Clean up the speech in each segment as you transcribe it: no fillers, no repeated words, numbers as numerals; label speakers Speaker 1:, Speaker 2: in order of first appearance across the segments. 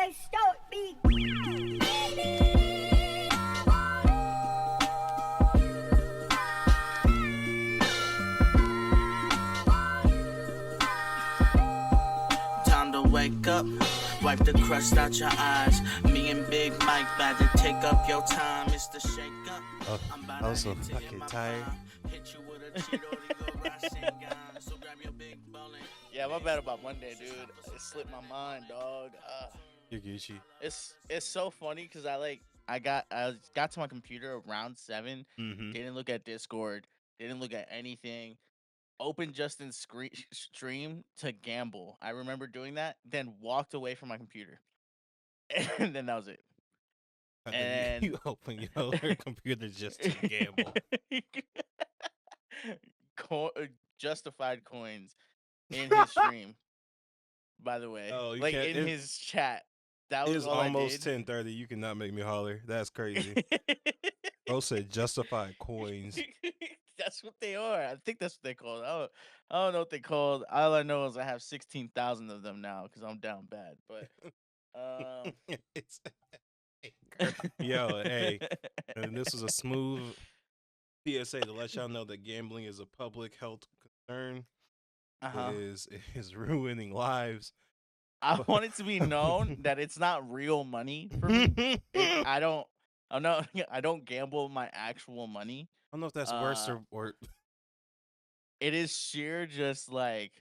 Speaker 1: Let's start beat.
Speaker 2: Time to wake up, wipe the crust out your eyes. Me and Big Mike about to take up your time. It's the shake up.
Speaker 3: I'm so fucking tired.
Speaker 2: Hit you with a Cheeto, then go Rasengan. So grab your big bowling.
Speaker 4: Yeah, my bad about Monday, dude. It slipped my mind, dog.
Speaker 3: You're Gucci.
Speaker 4: It's so funny because I got to my computer around 7.
Speaker 3: Mm-hmm.
Speaker 4: Didn't look at Discord. Didn't look at anything. Opened Justin's stream to gamble. I remember doing that. Then walked away from my computer, and then that was it. And
Speaker 3: You open your computer just to gamble.
Speaker 4: Justified coins in his stream. By the way,
Speaker 3: Oh, you
Speaker 4: like
Speaker 3: can't-
Speaker 4: in his chat. That
Speaker 3: It
Speaker 4: was
Speaker 3: was
Speaker 4: all
Speaker 3: almost
Speaker 4: I did.
Speaker 3: 10:30. You cannot make me holler. That's crazy. Bro said justified coins.
Speaker 4: That's what they are. I think that's what they called. I don't know what they called. All I know is I have 16,000 of them now because I'm down bad. But
Speaker 3: It's yo, hey, and this was a smooth PSA to let y'all know that gambling is a public health concern. It is ruining lives.
Speaker 4: I want it to be known that it's not real money for me. I don't gamble my actual money.
Speaker 3: I don't know if that's worse or
Speaker 4: It is sheer just like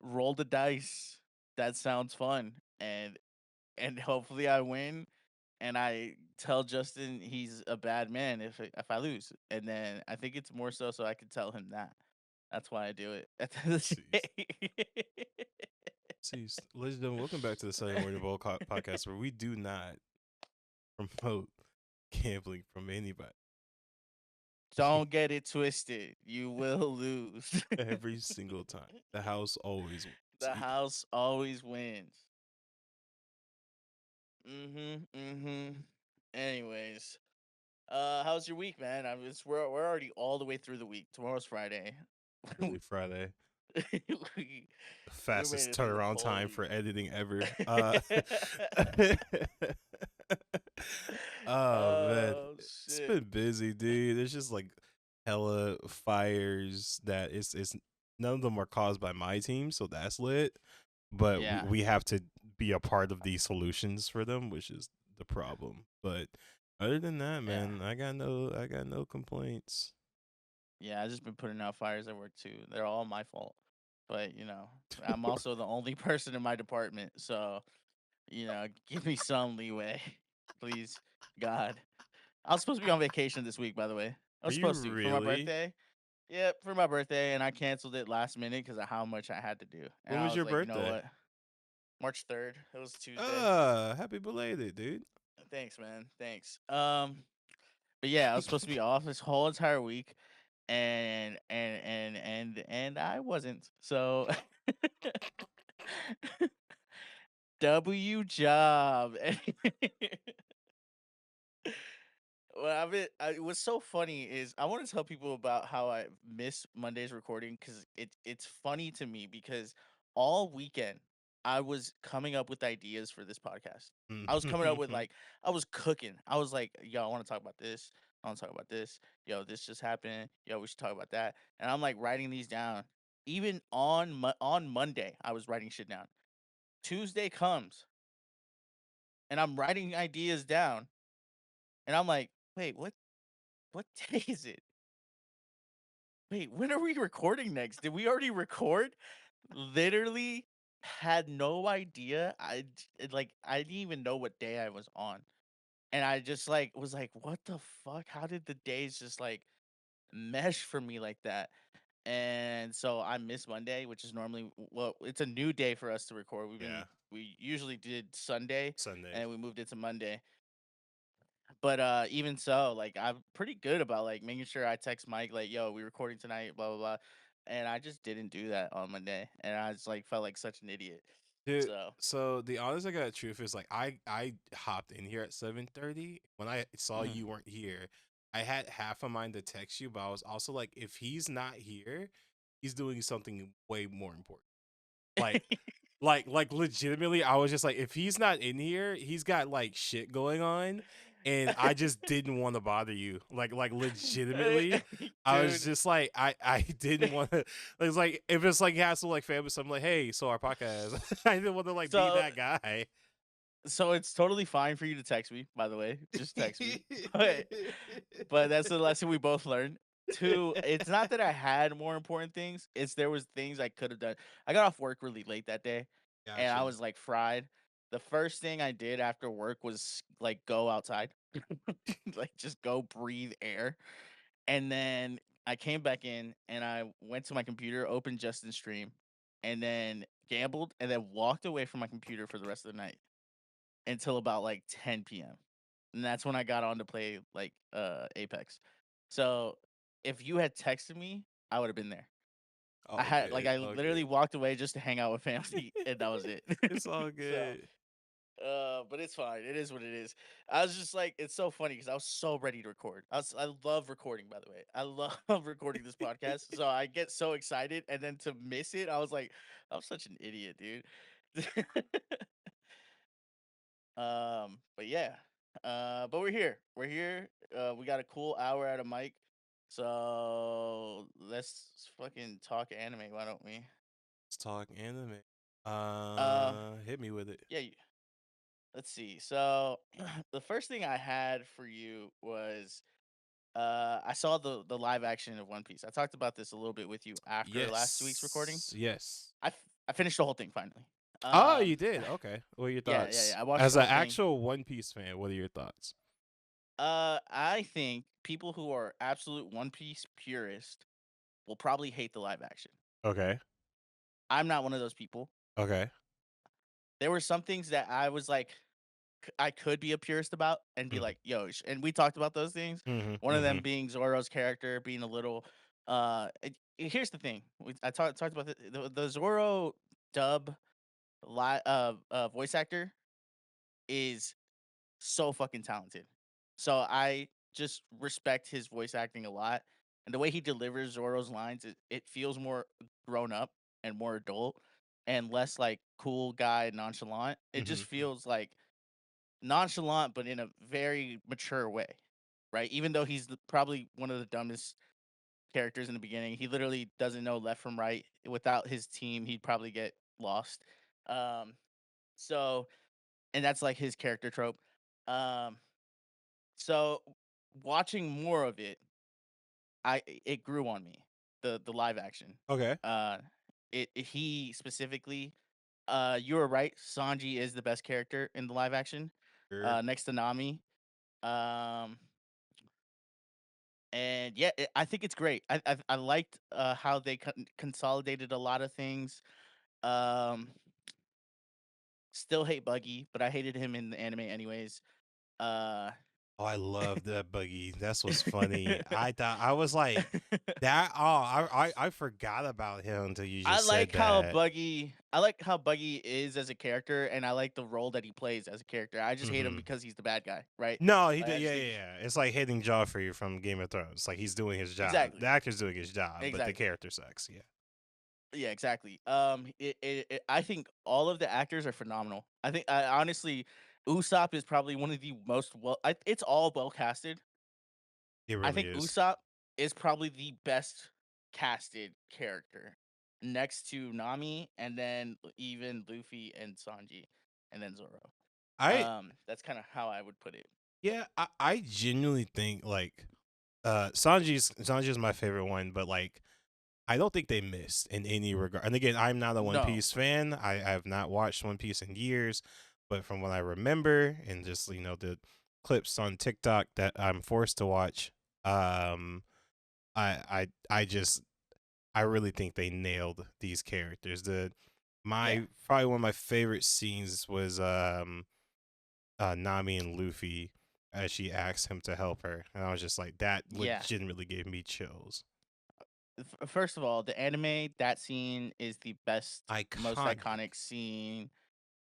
Speaker 4: roll the dice. That sounds fun, and hopefully I win, and I tell Justin he's a bad man if I lose, and then I think it's more so I can tell him that. That's why I do it. At the end of the day.
Speaker 3: See, ladies and gentlemen, welcome back to the Southern Word of All podcast, where we do not promote gambling from anybody.
Speaker 4: Don't get it twisted. You will lose.
Speaker 3: Every single time. The house always wins.
Speaker 4: The house always wins. Anyways, how's your week, man? We're already all the way through the week. Tomorrow's Friday.
Speaker 3: Really Friday.
Speaker 4: we
Speaker 3: Fastest
Speaker 4: made it through the
Speaker 3: turnaround
Speaker 4: whole
Speaker 3: time
Speaker 4: week.
Speaker 3: for editing ever. Man,
Speaker 4: Oh,
Speaker 3: it's
Speaker 4: shit.
Speaker 3: been busy, dude. There's just like hella fires that it's none of them are caused by my team, so that's lit. But
Speaker 4: Yeah.
Speaker 3: we have to be a part of these solutions for them, which is the problem. But other than that, man, I got no complaints.
Speaker 4: Yeah, I've just been putting out fires at work too. They're all my fault. But, I'm also the only person in my department. So, give me some leeway. Please, God. I was supposed to be on vacation this week, by the way. I was
Speaker 3: Are you
Speaker 4: supposed to for my
Speaker 3: really?
Speaker 4: birthday. Yep, for my birthday, and I canceled it last minute because of how much I had to do. And
Speaker 3: When
Speaker 4: I
Speaker 3: was your
Speaker 4: like,
Speaker 3: birthday?
Speaker 4: You know what? March 3rd. It was Tuesday.
Speaker 3: Happy belated, dude.
Speaker 4: Thanks, man. Thanks. But yeah, I was supposed to be off this whole entire week, and I wasn't. So W job. What's so funny is I want to tell people about how I miss Monday's recording because it's funny to me because all weekend I was coming up with ideas for this podcast. I was coming up with I was cooking. I was like, yo, I want to talk about this. I want to talk about this. Yo, this just happened. Yo, we should talk about that. And I'm like writing these down. Even on Monday, I was writing shit down. Tuesday comes, and I'm writing ideas down, and I'm like, wait, what day is it? Wait, when are we recording next? Did we already record? Literally had no idea. I didn't even know what day I was on. And I just was like, what the fuck? How did the days just mesh for me like that? And so I miss Monday, which is normally it's a new day for us to record. We usually did Sunday, and we moved it to Monday. But even so, I'm pretty good about making sure I text Mike yo, we recording tonight, blah blah blah. And I just didn't do that on Monday, and I just felt like such an idiot.
Speaker 3: Dude, so the honest I got truth is I hopped in here at 7:30. When I saw you weren't here, I had half a mind to text you, but I was also like, if he's not here, he's doing something way more important. Like legitimately, I was just like, if he's not in here, he's got like shit going on, and I just didn't want to bother you. Like legitimately, I was
Speaker 4: Dude.
Speaker 3: just like, I didn't want to. It's like if it's like hassle like family, so I'm like, hey, so our podcast. I didn't want to like be
Speaker 4: So
Speaker 3: that guy.
Speaker 4: so it's totally fine for you to text me, by the way. Just text me. But that's the lesson we both learned. Two, it's not that I had more important things, it's there was things I could have done. I got off work really late that day and I
Speaker 3: Gotcha.
Speaker 4: was like fried. The first thing I did after work was like go outside. Like just go breathe air. And then I came back in and I went to my computer, opened Justin's stream, and then gambled and then walked away from my computer for the rest of the night until about like 10 p.m. And that's when I got on to play like Apex. So if you had texted me, I would have been there. I
Speaker 3: All
Speaker 4: had like
Speaker 3: good.
Speaker 4: I
Speaker 3: All
Speaker 4: literally
Speaker 3: good.
Speaker 4: walked away just to hang out with family and that was it.
Speaker 3: It's all
Speaker 4: So
Speaker 3: good.
Speaker 4: but it's fine. It is what it is. I was just like, it's so funny because I was so ready to record. I love recording, by the way. I love recording this podcast. So I get so excited, and then to miss it, I was like, I'm such an idiot, dude. But yeah. But we're here. We're here. We got a cool hour out of Mike. So let's fucking talk anime, why don't we?
Speaker 3: Let's talk anime.
Speaker 4: Uh,
Speaker 3: Hit me with it.
Speaker 4: yeah. Let's see. So the first thing I had for you was I saw the live action of One Piece. I talked about this a little bit with you after last week's recording.
Speaker 3: Yes. Yes.
Speaker 4: I finished the whole thing finally.
Speaker 3: Oh, you did. Okay. What are your
Speaker 4: Yeah.
Speaker 3: thoughts?
Speaker 4: I watched
Speaker 3: As
Speaker 4: the
Speaker 3: an
Speaker 4: whole thing.
Speaker 3: actual One Piece fan, what are your thoughts?
Speaker 4: I think people who are absolute One Piece purists will probably hate the live action.
Speaker 3: Okay.
Speaker 4: I'm not one of those people.
Speaker 3: Okay.
Speaker 4: There were some things that I was like, I could be a purist about and be
Speaker 3: Mhm.
Speaker 4: like, yo, and we talked about those things.
Speaker 3: Mhm.
Speaker 4: One of them
Speaker 3: Mhm.
Speaker 4: being Zoro's character being a little. Here's the thing. I talked about the Zoro dub voice actor is so fucking talented. So I just respect his voice acting a lot, and the way he delivers Zoro's lines, it feels more grown up and more adult, and less like cool guy nonchalant. It just
Speaker 3: Mhm.
Speaker 4: feels like nonchalant, but in a very mature way, right? Even though he's probably one of the dumbest characters in the beginning, he literally doesn't know left from right. Without his team, he'd probably get lost. Um, so, and that's like his character trope. Um, so watching more of it, it grew on me. The live action.
Speaker 3: Okay.
Speaker 4: Uh, he specifically. You were right. Sanji is the best character in the live action.
Speaker 3: Sure.
Speaker 4: Next to Nami. Um, and yeah, I think it's great. I liked how they consolidated a lot of things. Um, still hate Buggy, but I hated him in the anime anyways. Uh,
Speaker 3: Oh, I love that buggy. That's what's funny. I thought I was like that. Oh, I forgot about him until you
Speaker 4: I
Speaker 3: just said
Speaker 4: like how
Speaker 3: that.
Speaker 4: Buggy. I like how Buggy is as a character, and I like the role that he plays as a character. I just hate him
Speaker 3: Mhm.
Speaker 4: because he's the bad guy, right?
Speaker 3: No, he
Speaker 4: Like, I
Speaker 3: did.
Speaker 4: just
Speaker 3: Yeah,
Speaker 4: think
Speaker 3: yeah, yeah. It's like hitting Joffrey from Game of Thrones. Like he's doing his job. The
Speaker 4: exactly,
Speaker 3: actor's doing his job, but the
Speaker 4: exactly.
Speaker 3: character sucks. Yeah.
Speaker 4: Yeah, exactly. I think all of the actors are phenomenal. I think honestly, Usopp is probably one of the most well. It's all well casted.
Speaker 3: It
Speaker 4: I
Speaker 3: really
Speaker 4: think
Speaker 3: is.
Speaker 4: Usopp is probably the best casted character next to Nami, and then even Luffy and Sanji, and then Zoro.
Speaker 3: I
Speaker 4: That's kind of how I would put it.
Speaker 3: Yeah, I genuinely think like Sanji's my favorite one, but like I don't think they missed in any regard. And again, I'm not a One
Speaker 4: No,
Speaker 3: Piece fan. I have not watched One Piece in years, but from what I remember and just the clips on TikTok that I'm forced to watch, um, I just I really think they nailed these characters.
Speaker 4: yeah,
Speaker 3: My probably one of my favorite scenes was Nami and Luffy as she asked him to help her, and I was just like, that
Speaker 4: yeah.
Speaker 3: legitimately gave me chills.
Speaker 4: First of all, the anime that scene is the best, most
Speaker 3: Iconic.
Speaker 4: iconic scene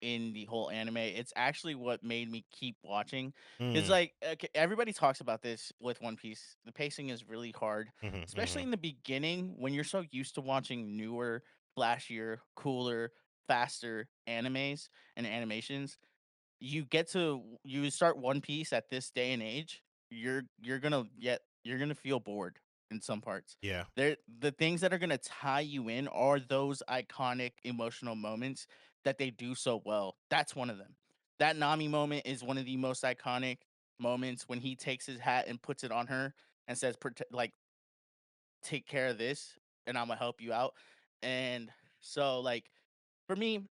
Speaker 4: in the whole anime. It's actually what made me keep watching. Cause
Speaker 3: Mm,
Speaker 4: like everybody talks about this with One Piece. The pacing is really hard,
Speaker 3: mhm,
Speaker 4: especially
Speaker 3: mhm.
Speaker 4: in the beginning when you're so used to watching newer, flashier, cooler faster animes and animations, you start One Piece at this day and age, you're gonna feel bored in some parts.
Speaker 3: Yeah.
Speaker 4: The things that are gonna tie you in are those iconic emotional moments that they do so well. That's one of them. That Nami moment is one of the most iconic moments when he takes his hat and puts it on her and says, like, take care of this, and I'm gonna help you out. And so, like, for me,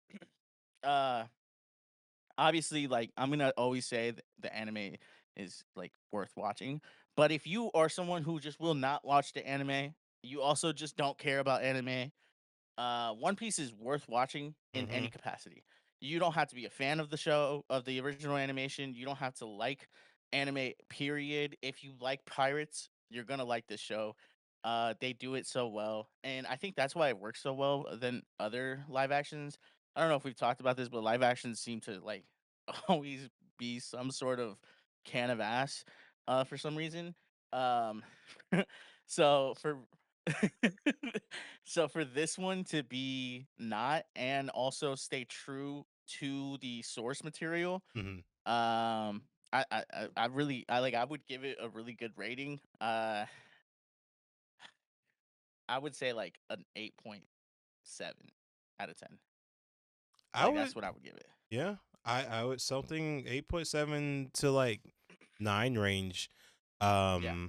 Speaker 4: uh, obviously, like, I'm gonna always say that the anime is like worth watching. But if you are someone who just will not watch the anime, you also just don't care about anime, One Piece is worth watching in any
Speaker 3: Mm-hmm.
Speaker 4: capacity. You don't have to be a fan of the show, of the original animation. You don't have to like anime, period. If you like pirates, you're gonna like this show. They do it so well, and I think that's why it works so well than other live actions. I don't know if we've talked about this, but live actions seem to like always be some sort of can of ass, for some reason. Um, so for so for this one to be not and also stay true to the source material,
Speaker 3: Mm-hmm.
Speaker 4: I really I would give it a really good rating. I would say like an 8.7 out of 10.
Speaker 3: I
Speaker 4: Like
Speaker 3: would,
Speaker 4: that's what I would give it.
Speaker 3: yeah, I would something 8.7 to like 9 range.
Speaker 4: Yeah.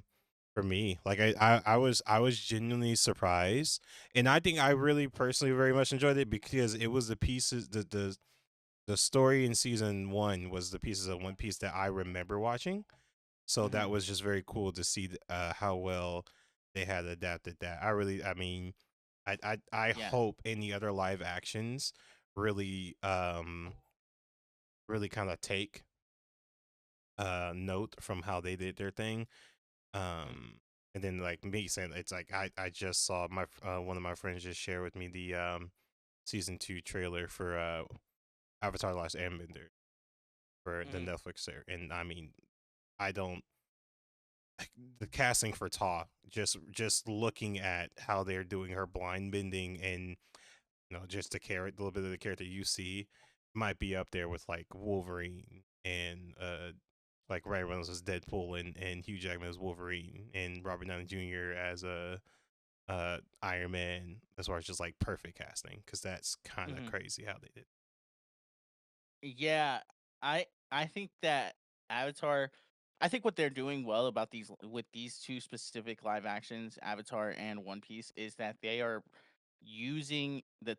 Speaker 3: For me, like I was genuinely surprised, and I think I really personally very much enjoyed it because it was the pieces the story in season 1 was the pieces of One Piece that I remember watching. So that
Speaker 4: Hmm.
Speaker 3: was just very cool to see how well they had adapted that. I mean, I
Speaker 4: Yeah.
Speaker 3: hope any other live actions really really kind of take note from how they did their thing.
Speaker 4: Mm-hmm.
Speaker 3: And then like me saying it's like I just saw my one of my friends just share with me the season 2 trailer for Avatar: The Last Airbender for the
Speaker 4: Mm-hmm.
Speaker 3: Netflix series, and I mean I don't the casting for Ta, just looking at how they're doing her blind bending and just the little bit of the character you see might be up there with like Wolverine and like Ryan Reynolds as Deadpool and Hugh Jackman as Wolverine and Robert Downey Jr. as a Iron Man as far as just like perfect casting because that's kind of
Speaker 4: Mm-hmm.
Speaker 3: crazy how they did.
Speaker 4: Yeah, I think that Avatar I think what they're doing well about these with these two specific live actions, Avatar and One Piece, is that they are using the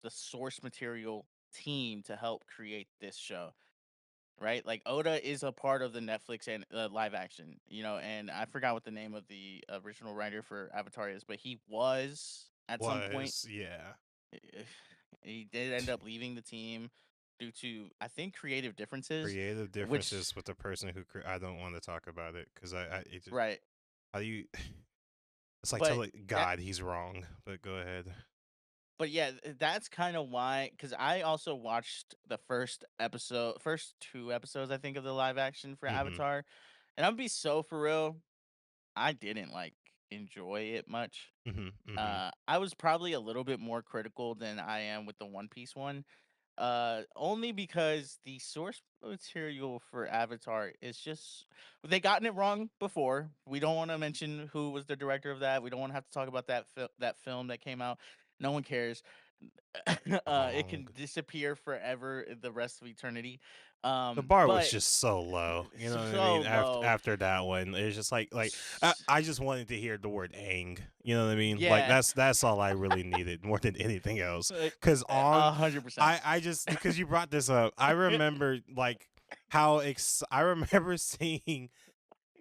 Speaker 4: source material team to help create this show, right? Like Oda is a part of the Netflix and live action, and I forgot what the name of the original writer for Avatar is, but he was at some point.
Speaker 3: Was yeah.
Speaker 4: eh, He did end up leaving the team due to, I think, creative differences,
Speaker 3: Creative
Speaker 4: which,
Speaker 3: differences with the person who I don't want to talk about it because I it just
Speaker 4: right.
Speaker 3: how do you it's like
Speaker 4: But
Speaker 3: telling
Speaker 4: that,
Speaker 3: God he's wrong, but go ahead.
Speaker 4: but yeah, that's kind of why, because I also watched the first two episodes, I think, of the live action for
Speaker 3: Mm-hmm.
Speaker 4: Avatar, and I'll be so for real, I didn't like enjoy it much.
Speaker 3: Mm-hmm. Mm-hmm.
Speaker 4: I was probably a little bit more critical than I am with the One Piece one. Only because the source material for Avatar is just they gotten it wrong before. We don't want to mention who was the director of that. We don't want to have to talk about that film that came out. No one cares. It
Speaker 3: Wrong.
Speaker 4: can disappear forever, the rest of eternity.
Speaker 3: The bar was
Speaker 4: But
Speaker 3: just so low. You know what I
Speaker 4: so
Speaker 3: mean?
Speaker 4: low.
Speaker 3: After that one, it's just like
Speaker 4: S-
Speaker 3: I just wanted to hear the word "ang." You know what I mean? Like
Speaker 4: Yeah,
Speaker 3: that's all I really needed more than anything else.
Speaker 4: like,
Speaker 3: Cause on
Speaker 4: 100%.
Speaker 3: I just because you brought this up, I remember like how I remember seeing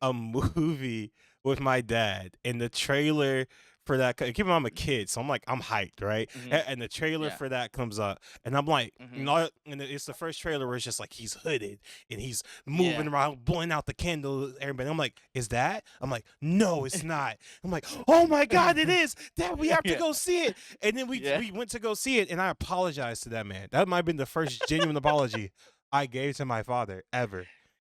Speaker 3: a movie with my dad and the trailer for that keep in mind I'm a kid so I'm hyped, right?
Speaker 4: Hmm.
Speaker 3: And the trailer
Speaker 4: Yeah.
Speaker 3: for that comes up and I'm like,
Speaker 4: Hmm.
Speaker 3: and it's the first trailer where it's just like he's hooded and he's moving
Speaker 4: Yeah.
Speaker 3: around blowing out the candle, everybody. I'm like, is that? I'm like, no, it's not. I'm like, oh my god, it is. Dad, we have to
Speaker 4: Yeah.
Speaker 3: go see it. And then
Speaker 4: Yeah.
Speaker 3: we went to go see it and I apologized to that man. That might have been the first genuine apology I gave to my father ever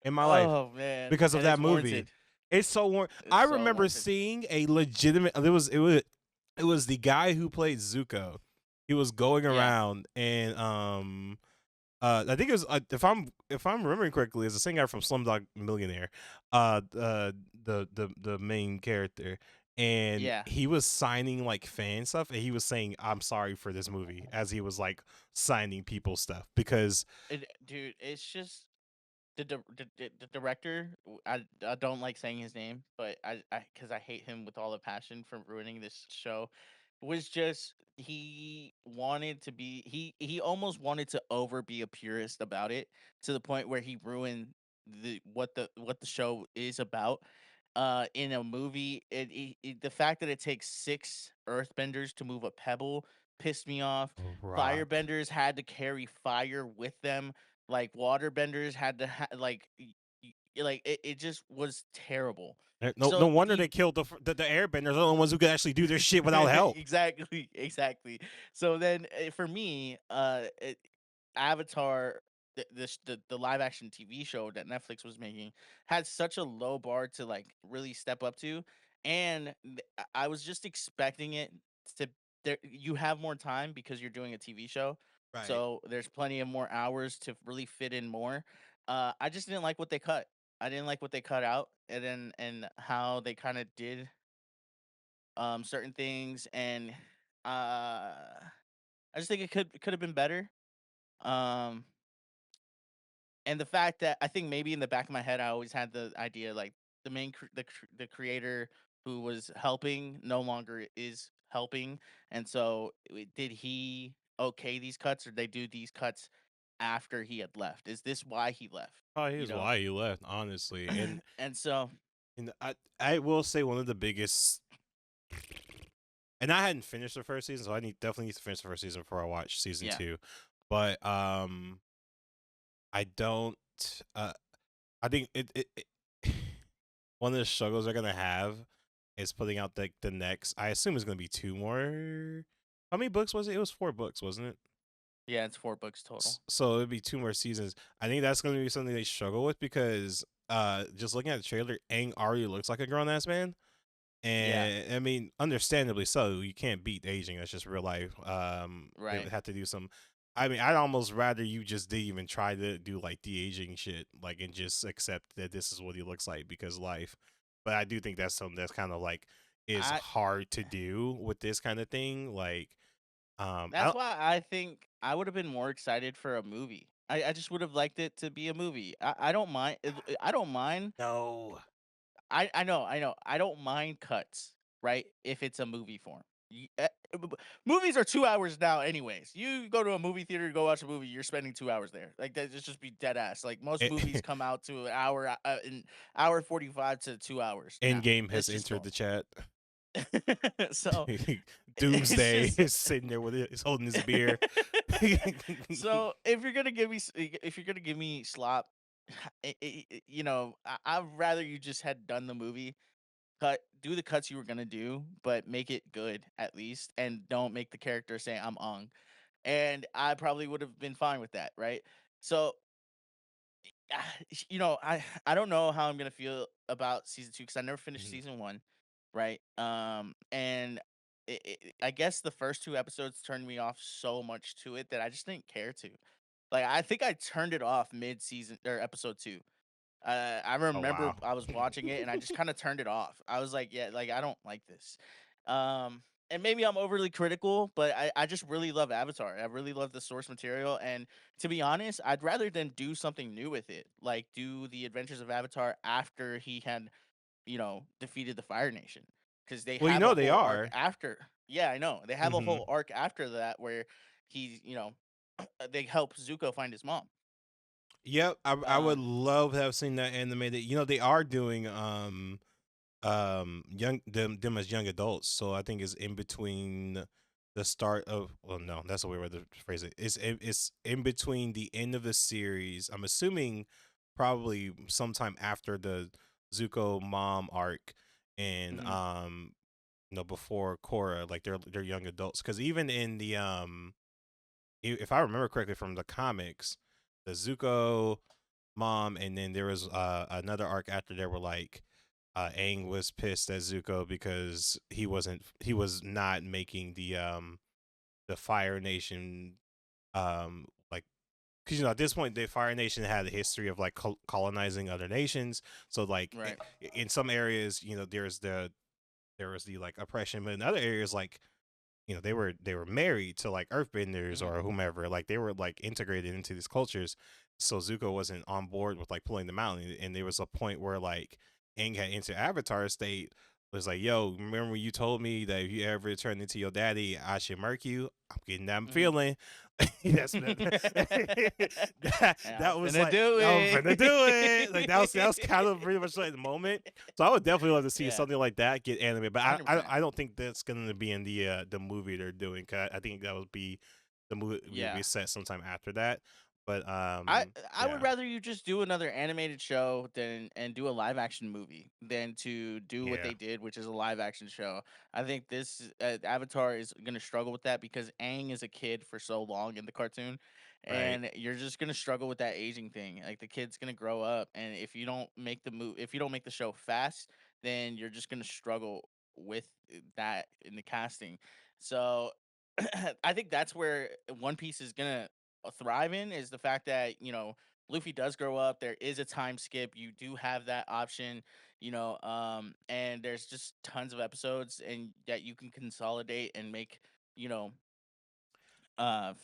Speaker 3: in my life
Speaker 4: Oh man,
Speaker 3: because of
Speaker 4: and
Speaker 3: that
Speaker 4: it's
Speaker 3: movie.
Speaker 4: warranted.
Speaker 3: It's so I
Speaker 4: It's so
Speaker 3: remember
Speaker 4: warranted.
Speaker 3: seeing a legitimate. It was the guy who played Zuko. he was going
Speaker 4: Yeah.
Speaker 3: around and I think it was if I'm remembering correctly, it's the same guy from Slumdog Millionaire, the main character, and
Speaker 4: Yeah.
Speaker 3: he was signing like fan stuff, and he was saying I'm sorry for this movie as he was like signing people's stuff because
Speaker 4: Dude, it's just the director. I don't like saying his name, but I because I hate him with all the passion for ruining this show. Was just he wanted to be he almost wanted to over be a purist about it to the point where he ruined what the show is about. In a movie, the fact that it takes 6 earthbenders to move a pebble pissed me off.
Speaker 3: rock.
Speaker 4: Firebenders had to carry fire with them, like waterbenders had to like it just was terrible.
Speaker 3: No
Speaker 4: So
Speaker 3: wonder
Speaker 4: you
Speaker 3: they killed the airbenders. They're the only ones who could actually do their shit without help.
Speaker 4: exactly. So then, for me, Avatar, the live action TV show that Netflix was making, had such a low bar to like really step up to, and I was just expecting it to. There, you have more time because you're doing a TV show,
Speaker 3: Right.
Speaker 4: so there's plenty of more hours to really fit in more. I just didn't like what they cut. I didn't like what they cut out, and how they kind of did certain things, and I just think it could have been better. Um, and the fact that I think maybe in the back of my head I always had the idea like the creator who was helping no longer is helping, and so did he okay these cuts, or they do these cuts after he had left? Is this why he left?
Speaker 3: Probably
Speaker 4: You
Speaker 3: is
Speaker 4: know,
Speaker 3: why he left, honestly. And
Speaker 4: and so
Speaker 3: and I will say one of the biggest. And I hadn't finished the first season, so I definitely need to finish the first season before I watch season
Speaker 4: yeah,
Speaker 3: 2. But I don't. Uh, I think one of the struggles they're gonna have is putting out the next. I assume it's gonna be 2 more. How many books was it? It was 4 books, wasn't it?
Speaker 4: yeah, it's 4 books total.
Speaker 3: So it'd be 2 more seasons. I think that's gonna be something they struggle with because just looking at the trailer, Aang already looks like a grown ass man.
Speaker 4: Yeah,
Speaker 3: And I mean, understandably so. You can't beat aging. That's just real life. They
Speaker 4: right.
Speaker 3: would have to do some. I mean, I'd almost rather you just didn't even try to do like de aging shit, like and just accept that this is what he looks like because life. But I do think that's something that's kind of like is
Speaker 4: I
Speaker 3: hard to do with this kind of thing. Like, I
Speaker 4: That's
Speaker 3: don't
Speaker 4: why I think I would have been more excited for a movie. I just would have liked it to be a movie. I don't mind. I don't mind.
Speaker 3: know.
Speaker 4: I know. I don't mind cuts, right? If it's a movie form. Movies are 2 hours now, anyways. You go to a movie theater, go watch a movie, you're spending 2 hours there. Like that, just be dead ass. Like most movies come out to an hour, an hour 45 to 2 hours now.
Speaker 3: Endgame has
Speaker 4: It's just
Speaker 3: entered
Speaker 4: normal.
Speaker 3: the chat.
Speaker 4: So it's
Speaker 3: Doomsday
Speaker 4: just
Speaker 3: is sitting there with he's holding his beer.
Speaker 4: so if you're gonna give me if you're gonna give me slop, I'd rather you just had done the movie, do the cuts you were gonna do, but make it good at least, and don't make the character say I'm Ong, and I probably would have been fine with that, right? So I don't know how I'm gonna feel about season 2 because I never finished
Speaker 3: Mhm.
Speaker 4: season 1, right? And I guess the first 2 episodes turned me off so much to it that I just didn't care to. Like I think I turned it off mid season or episode 2. I
Speaker 3: Oh
Speaker 4: remember
Speaker 3: wow.
Speaker 4: I was watching it and I just kind of turned it off. I was like, yeah, like I don't like this. Um, and maybe I'm overly critical, but I just really love Avatar. I really love the source material. And to be honest, I'd rather than do something new with it, like do the Adventures of Avatar after he had, defeated the Fire Nation. Because they
Speaker 3: Well, you
Speaker 4: have
Speaker 3: know
Speaker 4: a
Speaker 3: they
Speaker 4: whole arc
Speaker 3: are.
Speaker 4: after. Yeah, I know. They have a
Speaker 3: Hmm.
Speaker 4: whole arc after that where he's, they help Zuko find his mom.
Speaker 3: Yep, I would
Speaker 4: Um,
Speaker 3: love to have seen that animated. You know, they are doing young them as young adults, so I think it's in between the start of well no, that's a weird way to phrase it. It's in between the end of the series. I'm assuming probably sometime after the Zuko mom arc and
Speaker 4: mhm,
Speaker 3: before Korra, like they're young adults cuz even in the if I remember correctly from the comics, the Zuko mom, and then there was another arc after there were like Aang was pissed at Zuko because he was not making the Fire Nation, like because at this point the Fire Nation had a history of like colonizing other nations. So like
Speaker 4: Right.
Speaker 3: in some areas, there was the like oppression, but in other areas like they were married to like earthbenders
Speaker 4: Hmm.
Speaker 3: or whomever, like they were like integrated into these cultures. So Zuko wasn't on board with like pulling them out, and there was a point where like Aang had into Avatar state, was like, yo, remember when you told me that if you ever turn into your daddy I should murk you? I'm getting that
Speaker 4: Hmm.
Speaker 3: feeling. That's
Speaker 4: I'm
Speaker 3: that was
Speaker 4: finna
Speaker 3: like,
Speaker 4: do
Speaker 3: I'm
Speaker 4: it.
Speaker 3: finna do it. Like that was kind of pretty much like the moment. So I would definitely love to see
Speaker 4: Yeah,
Speaker 3: something like that get animated, but I
Speaker 4: 100%.
Speaker 3: I, I don't think that's going to be in the movie they're doing. 'Cause I think that would be the movie will
Speaker 4: Yeah.
Speaker 3: be set sometime after that. But
Speaker 4: I would
Speaker 3: yeah,
Speaker 4: rather you just do another animated show than and do a live action movie than to do what
Speaker 3: yeah,
Speaker 4: they did, which is a live action show. I think this Avatar is gonna struggle with that because Aang is a kid for so long in the cartoon,
Speaker 3: right.
Speaker 4: and you're just gonna struggle with that aging thing. Like the kid's gonna grow up, and if you don't make the show fast, then you're just gonna struggle with that in the casting. So I think that's where One Piece is gonna thrive in is the fact that Luffy does grow up. There is a time skip. You do have that option, and there's just tons of episodes and that you can consolidate and make you know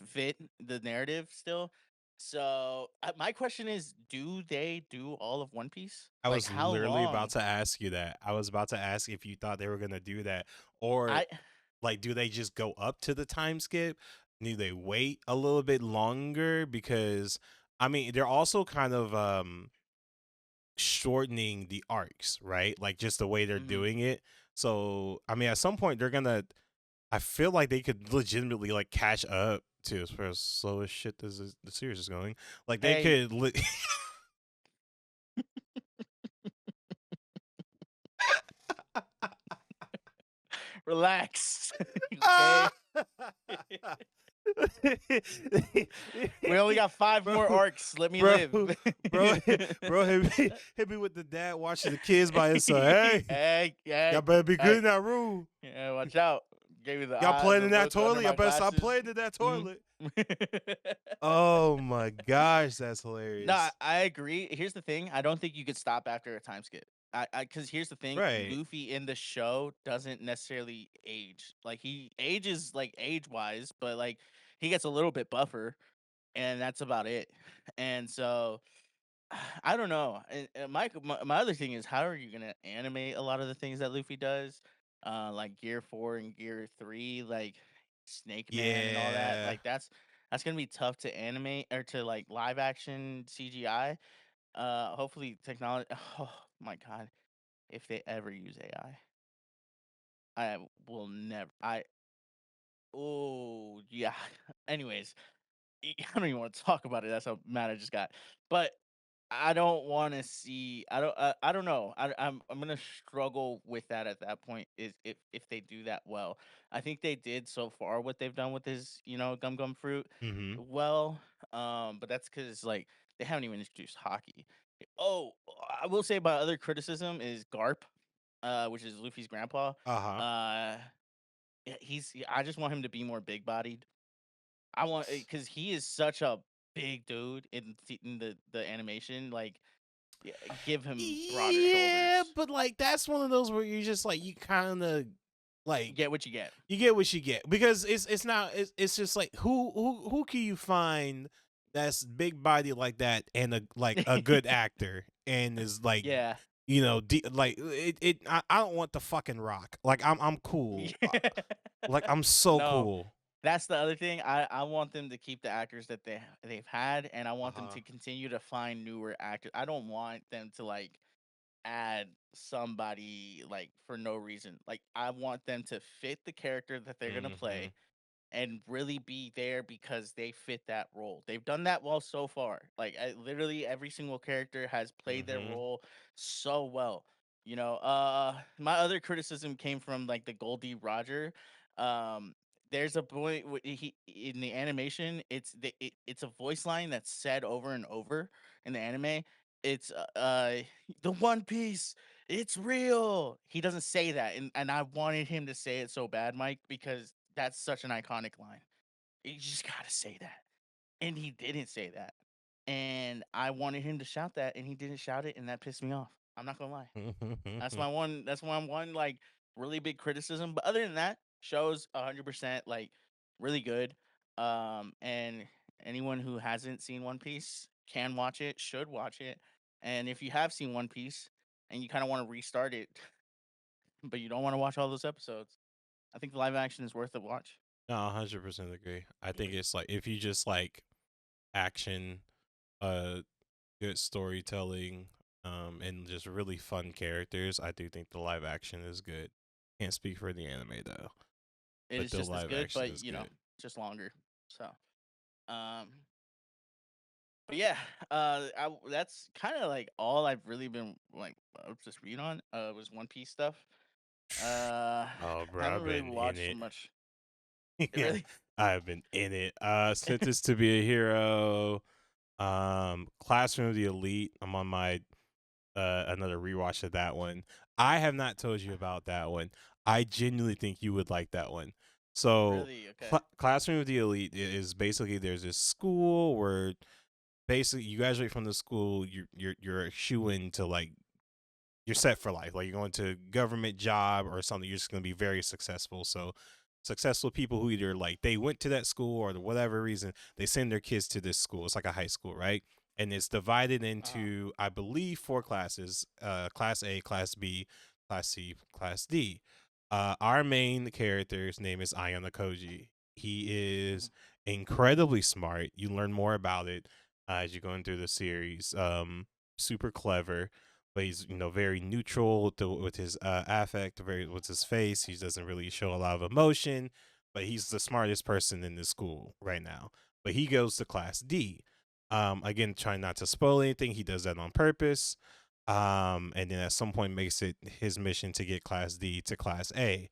Speaker 4: fit the narrative still. So my question is, do they do all of One Piece?
Speaker 3: I
Speaker 4: Like
Speaker 3: was
Speaker 4: how
Speaker 3: literally about
Speaker 4: long?
Speaker 3: to ask you that. I was about to ask if you thought they were going to do that, or
Speaker 4: I
Speaker 3: like, do they just go up to the time skip? Do they wait a little bit longer? Because I mean, they're also kind of shortening the arcs, right? Like just the way they're
Speaker 4: mhm.
Speaker 3: doing it. So I mean, at some point they're gonna. I feel like they could legitimately like catch up to as far as slow as shit as the series is going. Like they
Speaker 4: Hey,
Speaker 3: could.
Speaker 4: relax.
Speaker 3: Ah!
Speaker 4: Okay. We only got five
Speaker 3: bro,
Speaker 4: more arcs. Let me
Speaker 3: bro,
Speaker 4: live.
Speaker 3: bro, bro, hit me with the dad watching the kids by himself. Hey,
Speaker 4: Hey,
Speaker 3: y'all
Speaker 4: hey,
Speaker 3: better be good
Speaker 4: hey.
Speaker 3: in that room.
Speaker 4: Yeah, watch out. Gave me
Speaker 3: Y'all playing
Speaker 4: the
Speaker 3: in that
Speaker 4: look under
Speaker 3: toilet? Y'all
Speaker 4: my
Speaker 3: better stop
Speaker 4: glasses.
Speaker 3: playing in that
Speaker 4: Mhm.
Speaker 3: toilet. Oh my gosh, that's
Speaker 4: No,
Speaker 3: hilarious.
Speaker 4: I agree. Here's the thing. I don't think you could stop after a time skip. Because here's the thing.
Speaker 3: Right.
Speaker 4: Luffy in the show doesn't necessarily age. Like he ages like age wise, but like he gets a little bit buffer, and that's about it. And so I don't know. And my other thing is, how are you gonna animate a lot of the things that Luffy does, like Gear 4 and Gear 3, like Snake Man and all that?
Speaker 3: Yeah.
Speaker 4: Like that's gonna be tough to animate or to like live action CGI. Hopefully technology. Oh my god, if they ever use AI, I will never. Oh yeah. Anyways, I don't even want to talk about it. That's how mad I just got. But I don't want to see. I don't know. I'm gonna struggle with that at that point. Is if they do that well. I think they did so far what they've done with his Gum Gum Fruit
Speaker 3: Mm-hmm.
Speaker 4: well. But that's because like they haven't even introduced hockey. Oh, I will say my other criticism is Garp, which is Luffy's grandpa.
Speaker 3: Uh-huh.
Speaker 4: Uh, I just want him to be more big bodied. I want because he is such a big dude in the animation. Like, yeah, give him broader
Speaker 3: Yeah,
Speaker 4: shoulders.
Speaker 3: but like that's one of those where you just like you kind of like
Speaker 4: Get what you get.
Speaker 3: you get what you get because it's not it's just like who can you find that's big body like that and a good actor and is like
Speaker 4: Yeah.
Speaker 3: like I don't want the fucking Rock, like I'm cool.
Speaker 4: Yeah.
Speaker 3: Like I'm so
Speaker 4: No,
Speaker 3: cool.
Speaker 4: that's the other thing. I want them to keep the actors that they've had, and I want them
Speaker 3: Uh-huh.
Speaker 4: to continue to find newer actors. I don't want them to like add somebody like for no reason. Like I want them to fit the character that they're gonna
Speaker 3: Mm-hmm.
Speaker 4: play and really be there because they fit that role. They've done that well so far. Like literally every single character has played their
Speaker 3: Mm-hmm.
Speaker 4: role so well. My other criticism came from like the Goldie Roger. Um, there's a point he in the animation. It's a voice line that's said over and over in the anime. It's the One Piece. It's real. He doesn't say that, and I wanted him to say it so bad, Mike, because that's such an iconic line. You just gotta say that. And he didn't say that. And I wanted him to shout that, and he didn't shout it, and that pissed me off. I'm not gonna lie. That's my one. That's my one like really big criticism. But other than that, show's 100% like really good. And anyone who hasn't seen One Piece can watch it, should watch it. And if you have seen One Piece and you kind of want to restart it, but you don't want to watch all those episodes, I think the live action is worth a watch.
Speaker 3: No, 100% agree. I think it's like if you just like action, good storytelling, and just really fun characters, I do think the live action is good. Can't speak for the anime though,
Speaker 4: It
Speaker 3: but
Speaker 4: is
Speaker 3: the
Speaker 4: just as
Speaker 3: live
Speaker 4: good,
Speaker 3: action
Speaker 4: but
Speaker 3: is good.
Speaker 4: just longer. So, um, but yeah, that's kind of like all I've really been like up to speed on. Was One Piece stuff.
Speaker 3: Oh, bro,
Speaker 4: Haven't
Speaker 3: I've
Speaker 4: really
Speaker 3: been in
Speaker 4: watched
Speaker 3: it.
Speaker 4: much.
Speaker 3: Yeah,
Speaker 4: Really?
Speaker 3: I've been in it. Sentenced to be a hero. Classroom of the Elite. I'm on my another rewatch of that one. I have not told you about that one. I genuinely think you would like that one. So,
Speaker 4: Really? Okay.
Speaker 3: Classroom of the Elite is basically there's this school where basically you graduate from the school, you're a shoe in to like you're set for life. Like you're going to government job or something. You're just going to be very successful. So successful people who either like they went to that school or whatever reason they send their kids to this school. It's like a high school, right? And it's divided
Speaker 4: Uh-huh.
Speaker 3: into I believe 4 classes: class A, class B, class C, class D. Our main character's name is Ayana Koji. He is incredibly smart. You learn more about it as you're going through the series. Super clever, but he's very neutral with his affect, very with his face. He doesn't really show a lot of emotion, but he's the smartest person in the school right now. But he goes to class D. Again, trying not to spoil anything, he does that on purpose. And then at some point makes it his mission to get class D to class A.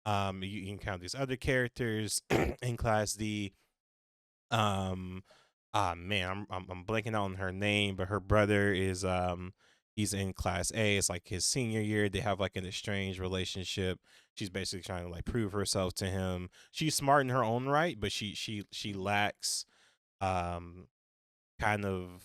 Speaker 3: You encounter these other characters in class D. um man, I'm blanking out on her name, but her brother is he's in class A. It's like his senior year. They have like an estranged relationship. She's basically trying to like prove herself to him. She's smart in her own right, but she lacks um kind of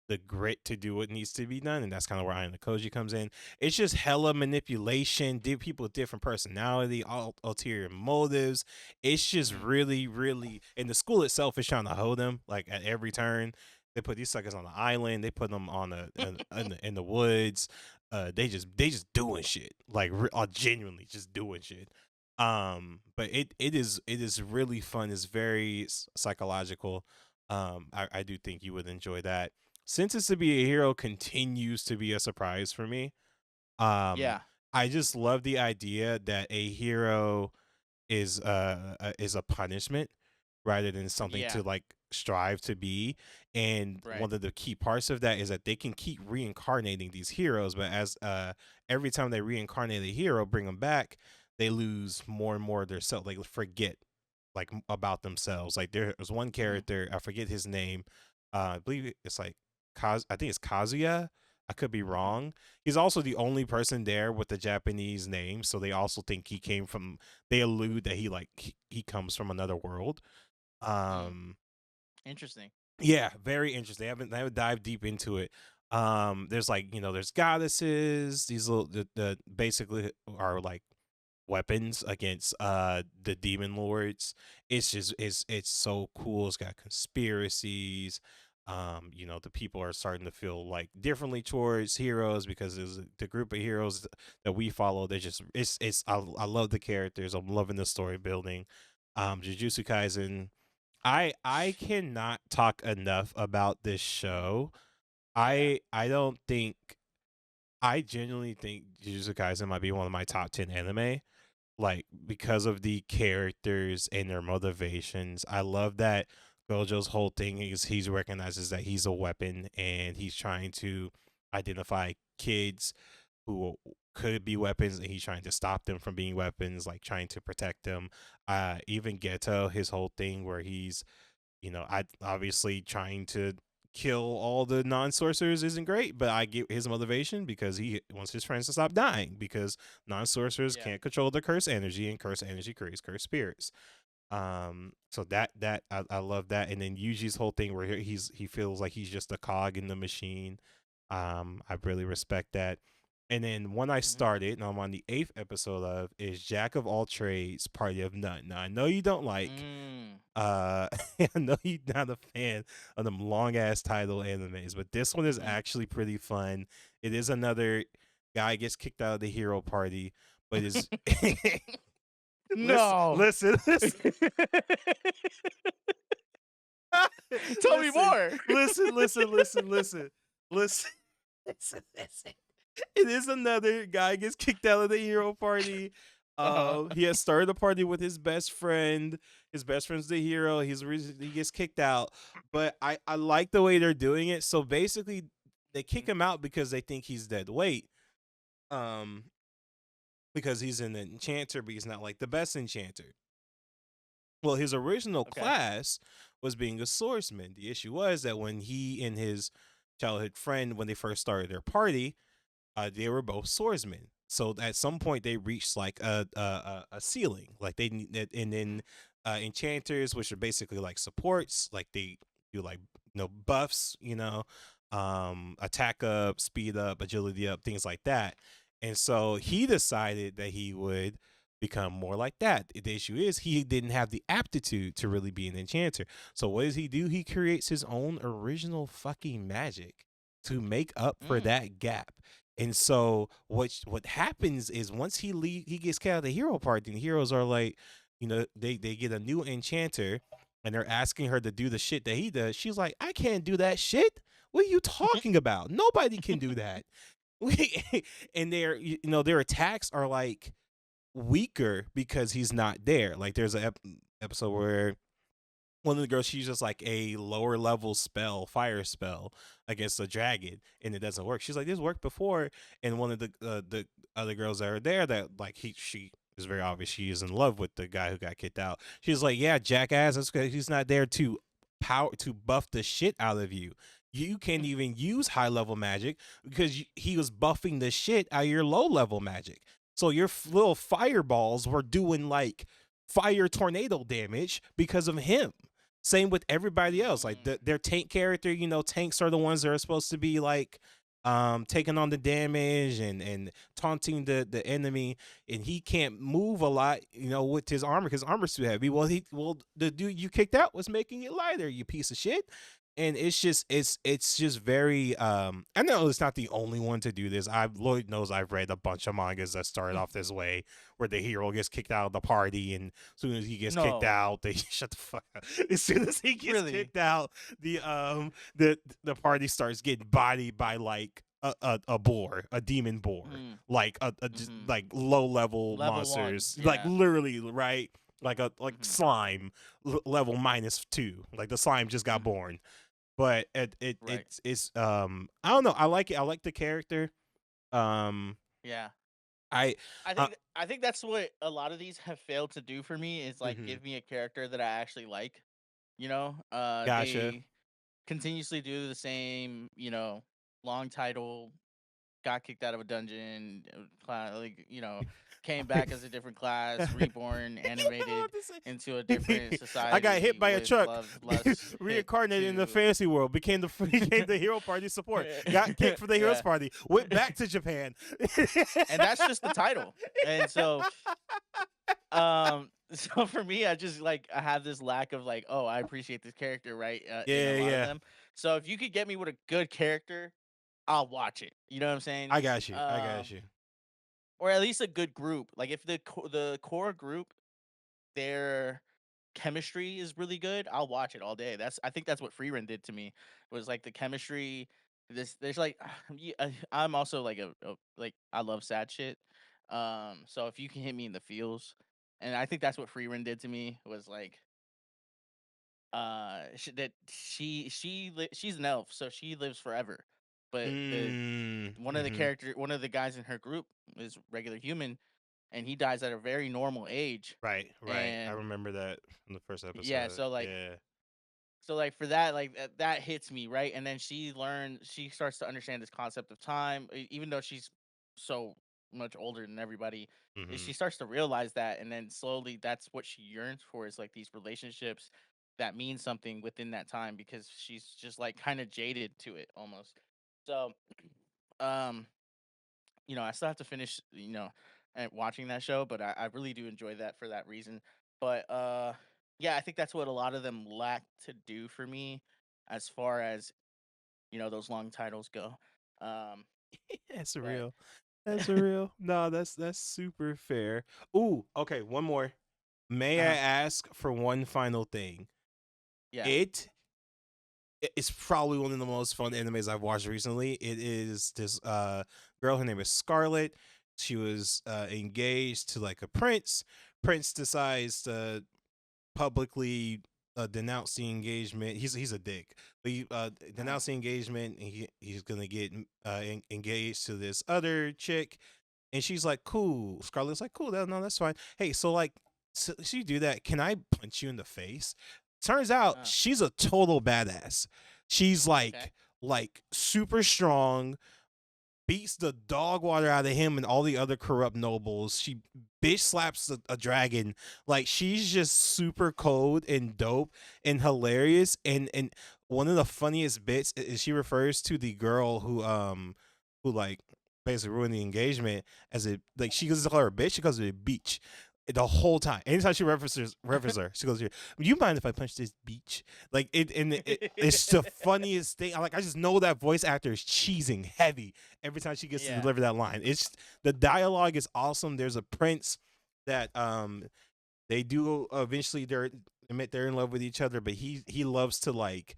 Speaker 3: the grit to do what needs to be done, and that's kind of where Aina Koji comes in. It's just hella manipulation, people with different personality, ulterior motives. It's just
Speaker 4: Mm-hmm.
Speaker 3: really, really, and the school itself is trying to hold them like at every turn. They put these suckers on the island. They put them on in the woods. They just doing shit like genuinely just doing shit. But it is really fun. It's very psychological. I do think you would enjoy that. Sentenced to be a Hero continues to be a surprise for me. Um,
Speaker 4: Yeah.
Speaker 3: I just love the idea that a hero is a punishment rather than something
Speaker 4: Yeah.
Speaker 3: to like strive to be. And
Speaker 4: Right.
Speaker 3: one of the key parts of that is that they can keep reincarnating these heroes, but as every time they reincarnate a hero, bring them back, they lose more and more of their self. They forget like about themselves. Like there was one
Speaker 4: Mm-hmm.
Speaker 3: character, I forget his name. I believe it's like I think it's Kazuya. I could be
Speaker 4: Mm-hmm.
Speaker 3: wrong. He's also the only person there with the Japanese name, so they also think he came from. They allude that he comes from another world.
Speaker 4: Mm.
Speaker 3: Um,
Speaker 4: Interesting.
Speaker 3: yeah, very interesting. They haven't dived deep into it. There's like there's goddesses. These little the basically are like weapons against the demon lords. It's so cool. It's got conspiracies. The people are starting to feel like differently towards heroes because there's the group of heroes that we follow. They're just I love the characters. I'm loving the story building. Jujutsu Kaisen. I cannot talk enough about this show.
Speaker 4: Yeah.
Speaker 3: I don't think I genuinely think Jujutsu Kaisen might be one of my top 10 anime, like because of the characters and their motivations. I love that Gojo's whole thing is he recognizes that he's a weapon and he's trying to identify kids who could be weapons and he's trying to stop them from being weapons, like trying to protect them. Even Geto, his whole thing where he's I obviously trying to kill all the non-sorcerers isn't great, but I get his motivation because he wants his friends to stop dying because non-sorcerers
Speaker 4: Yeah.
Speaker 3: can't control the curse energy and curse energy creates cursed spirits. So I love that. And then Yuji's whole thing where he feels like he's just a cog in the machine. I really respect that. And then when I
Speaker 4: Mhm.
Speaker 3: started, and I'm on the 8th episode of, is Jack of All Trades, Party of None. Now I know you don't like,
Speaker 4: Mm.
Speaker 3: I know you're not a fan of them long ass title animes, but this one is
Speaker 4: Mhm.
Speaker 3: actually pretty fun. It is another guy gets kicked out of the hero party, but is listen,
Speaker 4: No.
Speaker 3: listen, listen.
Speaker 4: Tell me
Speaker 3: listen,
Speaker 4: more.
Speaker 3: listen, listen, listen, listen, listen, listen, listen. It is another guy gets kicked out of the hero party.
Speaker 4: Uh-huh.
Speaker 3: He has started a party with his best friend. His best friend's the hero. He gets kicked out, but I like the way they're doing it. So basically, they kick him out because they think he's dead weight. Um, because he's an enchanter, but he's not like the best enchanter. Well, his original
Speaker 4: Okay.
Speaker 3: class was being a swordsman. The issue was that when he and his childhood friend, when they first started their party, they were both swordsmen. So at some point they reached like a ceiling, like they need, and then enchanters, which are basically like supports, like they do like buffs, attack up, speed up, agility up, things like that. And so he decided that he would become more like that. The issue is he didn't have the aptitude to really be an enchanter. So what does he do? He creates his own original fucking magic to make up for
Speaker 4: Mm.
Speaker 3: that gap. And so what happens is once he gets kicked out of the hero party, and the heroes are like, they get a new enchanter and they're asking her to do the shit that he does. She's like, I can't do that shit. What are you talking about? Nobody can do that. And their attacks are like weaker because he's not there. Like there's an episode where one of the girls, she's just like a lower level spell, fire spell against a dragon, and it doesn't work. She's like, this worked before, and one of the other girls that are there, that like she is very obvious she is in love with the guy who got kicked out. She's like, yeah, jackass, that's because he's not there to buff the shit out of you. You can't even use high level magic because he was buffing the shit out of your low level magic. So your little fireballs were doing like fire tornado damage because of him. Same with everybody else. Like
Speaker 4: Mm.
Speaker 3: their tank character, tanks are the ones that are supposed to be like taking on the damage and taunting the enemy, and he can't move a lot, with his armor because armor's too heavy. The dude you kicked out was making it lighter, you piece of shit. And it's just very I know it's not the only one to do this. Lloyd knows I've read a bunch of mangas that started off this way, where the hero gets kicked out of the party, and as soon as he gets kicked
Speaker 4: No.
Speaker 3: out, they shut the fuck up. As soon as he gets
Speaker 4: Really.
Speaker 3: kicked out, the party starts getting bodied by like a boar, a demon boar,
Speaker 4: Mm.
Speaker 3: like just
Speaker 4: Mhm.
Speaker 3: like low level
Speaker 4: Level 1.
Speaker 3: monsters, like
Speaker 4: Yeah.
Speaker 3: literally, right? Like
Speaker 4: Mhm.
Speaker 3: slime level -2. Like the slime just got
Speaker 4: Mhm.
Speaker 3: born. But
Speaker 4: Right.
Speaker 3: it's I don't know. I like it. I like the character. Um,
Speaker 4: Yeah.
Speaker 3: I uh,
Speaker 4: I think that's what a lot of these have failed to do for me, is like
Speaker 3: mhm.
Speaker 4: give me a character that I actually like.
Speaker 3: Gotcha.
Speaker 4: They continuously do the same, long title, got kicked out of a dungeon, came back as a different class, reborn,
Speaker 3: You know
Speaker 4: animated
Speaker 3: what to say.
Speaker 4: into a different
Speaker 3: I got hit
Speaker 4: society
Speaker 3: by a
Speaker 4: with
Speaker 3: truck,
Speaker 4: love, lust, hit
Speaker 3: reincarnated in the
Speaker 4: to
Speaker 3: fantasy world, became the hero party support, got kicked from the heroes
Speaker 4: yeah.
Speaker 3: party, went back to Japan.
Speaker 4: And that's just the title. And so so for me, I just like I have this lack of like, oh, I appreciate this character, right? In a
Speaker 3: Yeah,
Speaker 4: lot of
Speaker 3: yeah.
Speaker 4: them. So if you could get me with a good character, I'll watch it. You know what I'm saying?
Speaker 3: I got you. I got you.
Speaker 4: Or at least a good group. Like if the core group, their chemistry is really good, I'll watch it all day. I think that's what Freerun did to me. Was like the chemistry. There's like I'm also like like I love sad shit. So if you can hit me in the feels, and I think that's what Freerun did to me, was like she's an elf, so she lives forever. But the
Speaker 3: Mhm.
Speaker 4: one of the guys in her group is regular human, and he dies at a very normal age.
Speaker 3: Right, right. I
Speaker 4: And
Speaker 3: remember that from the first
Speaker 4: yeah,
Speaker 3: episode.
Speaker 4: so like
Speaker 3: Yeah.
Speaker 4: for that, like that hits me, right? And then she starts to understand this concept of time, even though she's so much older than everybody. And
Speaker 3: Mm-hmm.
Speaker 4: she starts to realize that, and then slowly, that's what she yearns for, is like these relationships that mean something within that time, because she's just like kind of jaded to it almost. So, um, I still have to finish, and watching that show, but I really do enjoy that for that reason. But yeah, I think that's what a lot of them lack to do for me, as far as those long titles go. Um,
Speaker 3: That's
Speaker 4: but
Speaker 3: real. That's real. No, that's super fair. Ooh, okay, one more. May I
Speaker 4: uh-huh,
Speaker 3: ask for one final thing?
Speaker 4: yeah,
Speaker 3: It it's probably one of the most fun animes I've watched recently. It is this girl, her name is Scarlet. She was engaged to like a prince. Prince decides to publicly denounce the engagement. He's a dick. But he
Speaker 4: uh-huh,
Speaker 3: denounced the engagement. And he's gonna get engaged to this other chick, and she's like, "Cool." Scarlett's like, "Cool. No, that's fine." Hey, so like, so you do that? Can I punch you in the face? Turns out
Speaker 4: uh,
Speaker 3: she's a total badass. She's
Speaker 4: okay.
Speaker 3: like super strong, beats the dog water out of him and all the other corrupt nobles. She bitch slaps a dragon. Like she's just super cold and dope and hilarious. And one of the funniest bits is she refers to the girl who like basically ruined the engagement as a like she goes to call her a bitch. She calls her a beach. The whole time, anytime she references her, she goes, "Here, you mind if I punch this beach?" Like it's the funniest thing. I just know that voice actor is cheesing heavy every time she gets to
Speaker 4: Yeah.
Speaker 3: deliver that line. It's the dialogue is awesome. There's a prince that they do eventually admit they're in love with each other, but he loves to like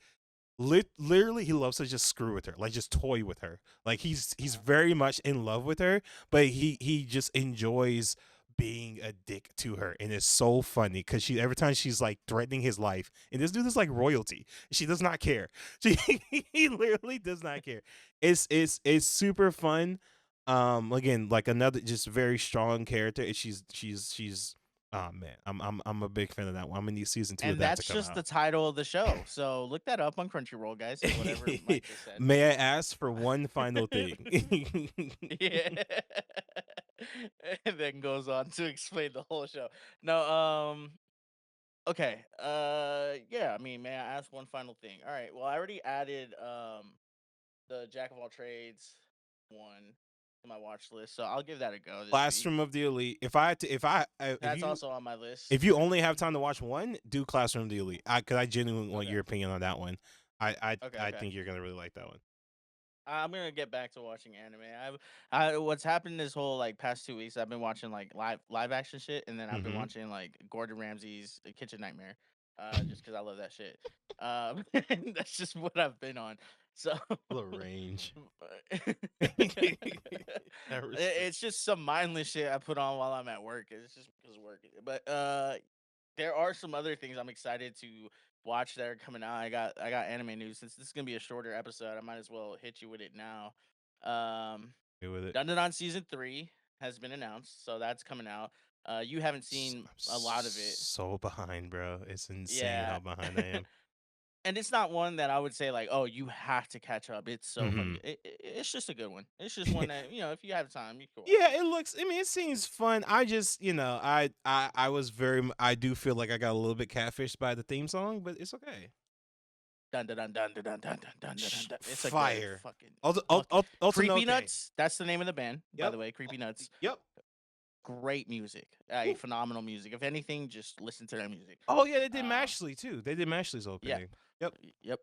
Speaker 3: literally he loves to just screw with her, like just toy with her. Like he's
Speaker 4: Uh-huh.
Speaker 3: very much in love with her, but he just enjoys being a dick to her, and it's so funny because she every time she's like threatening his life, and this dude is like royalty. She does not care. She he literally does not care. It's super fun. Again, like another just very strong character. And she's oh man, I'm a big fan of that one. I'm gonna need season 2 of
Speaker 4: And
Speaker 3: that to
Speaker 4: that's
Speaker 3: come
Speaker 4: just the
Speaker 3: out.
Speaker 4: title of the show. So look that up on Crunchyroll, guys. Whatever Mike just said.
Speaker 3: May I ask for one final thing?
Speaker 4: Yeah. And then goes on to explain the whole show. No, okay. Yeah, I mean, may I ask one final thing? All right. Well, I already added the Jack of all trades one to my watch list, so I'll give that a go this week.
Speaker 3: Classroom of the Elite. If I had to,
Speaker 4: That's also on my list.
Speaker 3: if you only have time to watch one, do Classroom of the Elite. Cause I genuinely want
Speaker 4: Okay.
Speaker 3: your opinion on that one.
Speaker 4: Okay,
Speaker 3: I
Speaker 4: okay.
Speaker 3: think you're gonna really like that one.
Speaker 4: I'm gonna get back to watching anime. I what's happened this whole like past 2 weeks. I've been watching like live action shit, and then I've been
Speaker 3: Mm-hmm.
Speaker 4: watching like Gordon Ramsay's Kitchen Nightmare, just because I love that shit. And that's just what I've been on. So
Speaker 3: The range. I respect.
Speaker 4: it's just some mindless shit I put on while I'm at work. It's just because of work. But there are some other things I'm excited to watch that are coming out. I got anime news. Since this is gonna be a shorter episode, I might as well hit you with it now. Um,
Speaker 3: With it.
Speaker 4: Dandadan season 3 has been announced, so that's coming out. You haven't seen
Speaker 3: I'm
Speaker 4: a lot of it,
Speaker 3: so behind, bro. It's insane
Speaker 4: yeah.
Speaker 3: how behind I am.
Speaker 4: And it's not one that I would say like, oh, you have to catch up. It's so
Speaker 3: Mm-hmm.
Speaker 4: fucking. It's just a good one. It's just one that if you have time, you can watch
Speaker 3: Yeah,
Speaker 4: it.
Speaker 3: it looks. I mean, it seems fun. I just, I was I do feel like I got a little bit catfished by the theme song, but it's okay.
Speaker 4: Dun dun dun dun dun dun dun dun dun dun. Dun. It's a good
Speaker 3: Fire.
Speaker 4: fucking Creepy
Speaker 3: Okay.
Speaker 4: Nuts. That's the name of the band, by
Speaker 3: Yep.
Speaker 4: the way. Creepy Nuts.
Speaker 3: Yep.
Speaker 4: Great music, phenomenal music. If anything, just listen to their music.
Speaker 3: Oh yeah, they did
Speaker 4: Um,
Speaker 3: Mashley too. They did Mashley's
Speaker 4: yeah,
Speaker 3: opening. Yep.
Speaker 4: yep,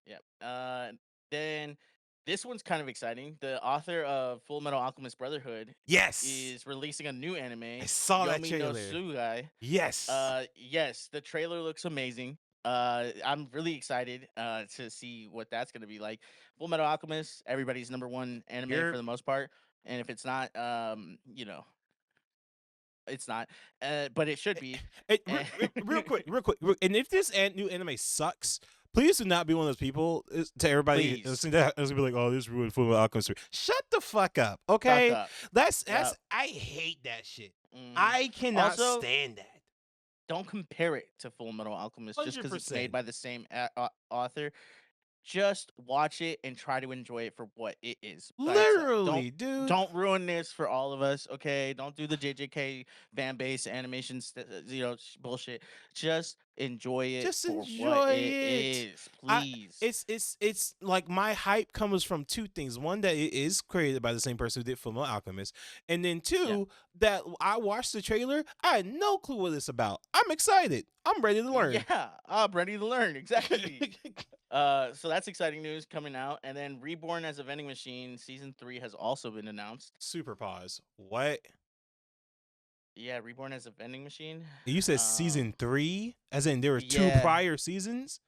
Speaker 4: yep. Then this one's kind of exciting. The author of Full Metal Alchemist Brotherhood
Speaker 3: Yes.
Speaker 4: is releasing a new anime,
Speaker 3: I saw that
Speaker 4: Yomi no
Speaker 3: trailer.
Speaker 4: Sugai.
Speaker 3: Yes.
Speaker 4: Yes, the trailer looks amazing. I'm really excited to see what that's gonna be like. Full Metal Alchemist, everybody's number one anime for
Speaker 3: You're
Speaker 4: the most part, and if it's not, it's not. But it should be. And-
Speaker 3: real quick, and if this new anime sucks, please do not be one of those people to everybody
Speaker 4: Please,
Speaker 3: listening to that. It's gonna be like, oh, this ruined Fullmetal Alchemist 3. Shut the fuck up,
Speaker 4: fuck
Speaker 3: okay?
Speaker 4: up.
Speaker 3: That's
Speaker 4: Yep.
Speaker 3: I hate that shit.
Speaker 4: Mhm.
Speaker 3: I cannot
Speaker 4: Also,
Speaker 3: stand that.
Speaker 4: don't compare it to Full Metal Alchemist just
Speaker 3: Hundred
Speaker 4: because it's made
Speaker 3: percent.
Speaker 4: by the same author. just watch it and try to enjoy it for what it is. That's
Speaker 3: Literally, dude.
Speaker 4: don't ruin this for all of us, okay? Don't do the JJK fan base animation, bullshit. Just enjoy it
Speaker 3: Just
Speaker 4: for what
Speaker 3: enjoy
Speaker 4: it
Speaker 3: it.
Speaker 4: is, please.
Speaker 3: It's like my hype comes from two things. One, that it is created by the same person who did Fullmetal Alchemist, and then two, that I watched the trailer. I had no clue what it's about. I'm excited. I'm ready to learn.
Speaker 4: Yeah, I'm ready to learn. Exactly. So that's exciting news coming out. And then Reborn as a Vending Machine season 3 has also been announced.
Speaker 3: Super pause. What?
Speaker 4: Yeah, Reborn as a Vending Machine.
Speaker 3: You said season 3, as in there were 2
Speaker 4: Yeah.
Speaker 3: prior seasons.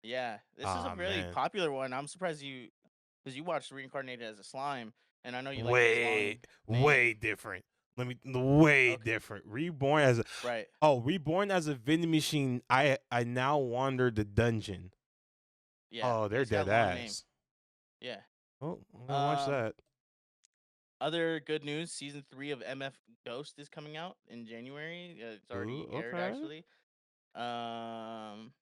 Speaker 4: Yeah, this is a really popular one. I'm surprised because you watched Reincarnated as a Slime, and I know you like this long
Speaker 3: way
Speaker 4: name.
Speaker 3: different. Way
Speaker 4: Okay.
Speaker 3: different. Reborn as a
Speaker 4: Right.
Speaker 3: Reborn as a vending machine. I now wander the dungeon.
Speaker 4: Yeah.
Speaker 3: Oh, they're
Speaker 4: it's got
Speaker 3: dead
Speaker 4: a long name.
Speaker 3: ass.
Speaker 4: Yeah.
Speaker 3: Oh, I'm gonna watch that.
Speaker 4: Other good news: season 3 of MF Ghost is coming out in January. It's already aired, actually. And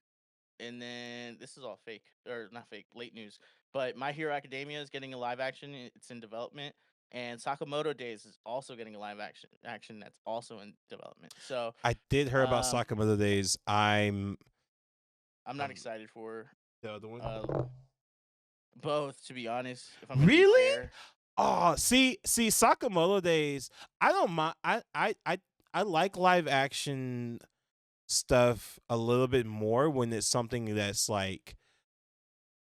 Speaker 4: then this is all fake, or not fake, late news. But My Hero Academia is getting a live action. It's in development, and Sakamoto Days is also getting a live action that's also in development. So
Speaker 3: I did hear about Sakamoto Days. I'm
Speaker 4: not excited for
Speaker 3: the other one.
Speaker 4: Both, to be honest. If I'm gonna be
Speaker 3: Really?
Speaker 4: fair.
Speaker 3: Oh, see, Sakamoto Days. I don't mind. I like live action stuff a little bit more when it's something that's like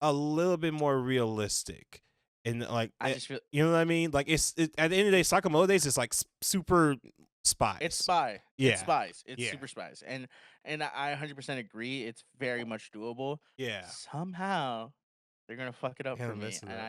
Speaker 3: a little bit more realistic, and like
Speaker 4: I just feel
Speaker 3: you know what I mean. Like at the end of the day, Sakamoto Days is like super spies.
Speaker 4: it's spy.
Speaker 3: Yeah.
Speaker 4: It's spies. It's
Speaker 3: Yeah.
Speaker 4: super spies. And I 100% agree. It's very much doable.
Speaker 3: Yeah.
Speaker 4: Somehow they're gonna fuck it up
Speaker 3: Gonna
Speaker 4: for me,
Speaker 3: mess it
Speaker 4: and
Speaker 3: up.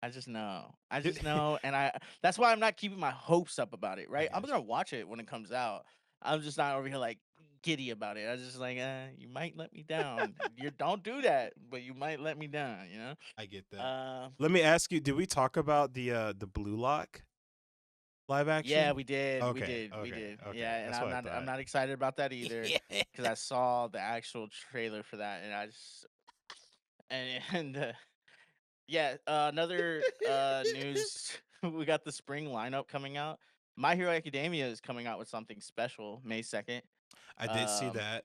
Speaker 4: I just know. I just know, and that's why I'm not keeping my hopes up about it, right? I'm
Speaker 3: gotcha.
Speaker 4: gonna watch it when it comes out. I'm just not over here like giddy about it. I was just like, you might let me down. You don't do that, but you might let me down, you know?
Speaker 3: I get that. Let me ask you, did we talk about the Blue Lock live action?
Speaker 4: Yeah, we did. We
Speaker 3: Okay,
Speaker 4: did. We
Speaker 3: okay,
Speaker 4: did.
Speaker 3: okay.
Speaker 4: Yeah, and
Speaker 3: That's what I
Speaker 4: I'm
Speaker 3: thought.
Speaker 4: not excited about that either because I saw the actual trailer for that, and I just and yeah, another news. We got the spring lineup coming out. My Hero Academia is coming out with something special May 2nd.
Speaker 3: I did see that.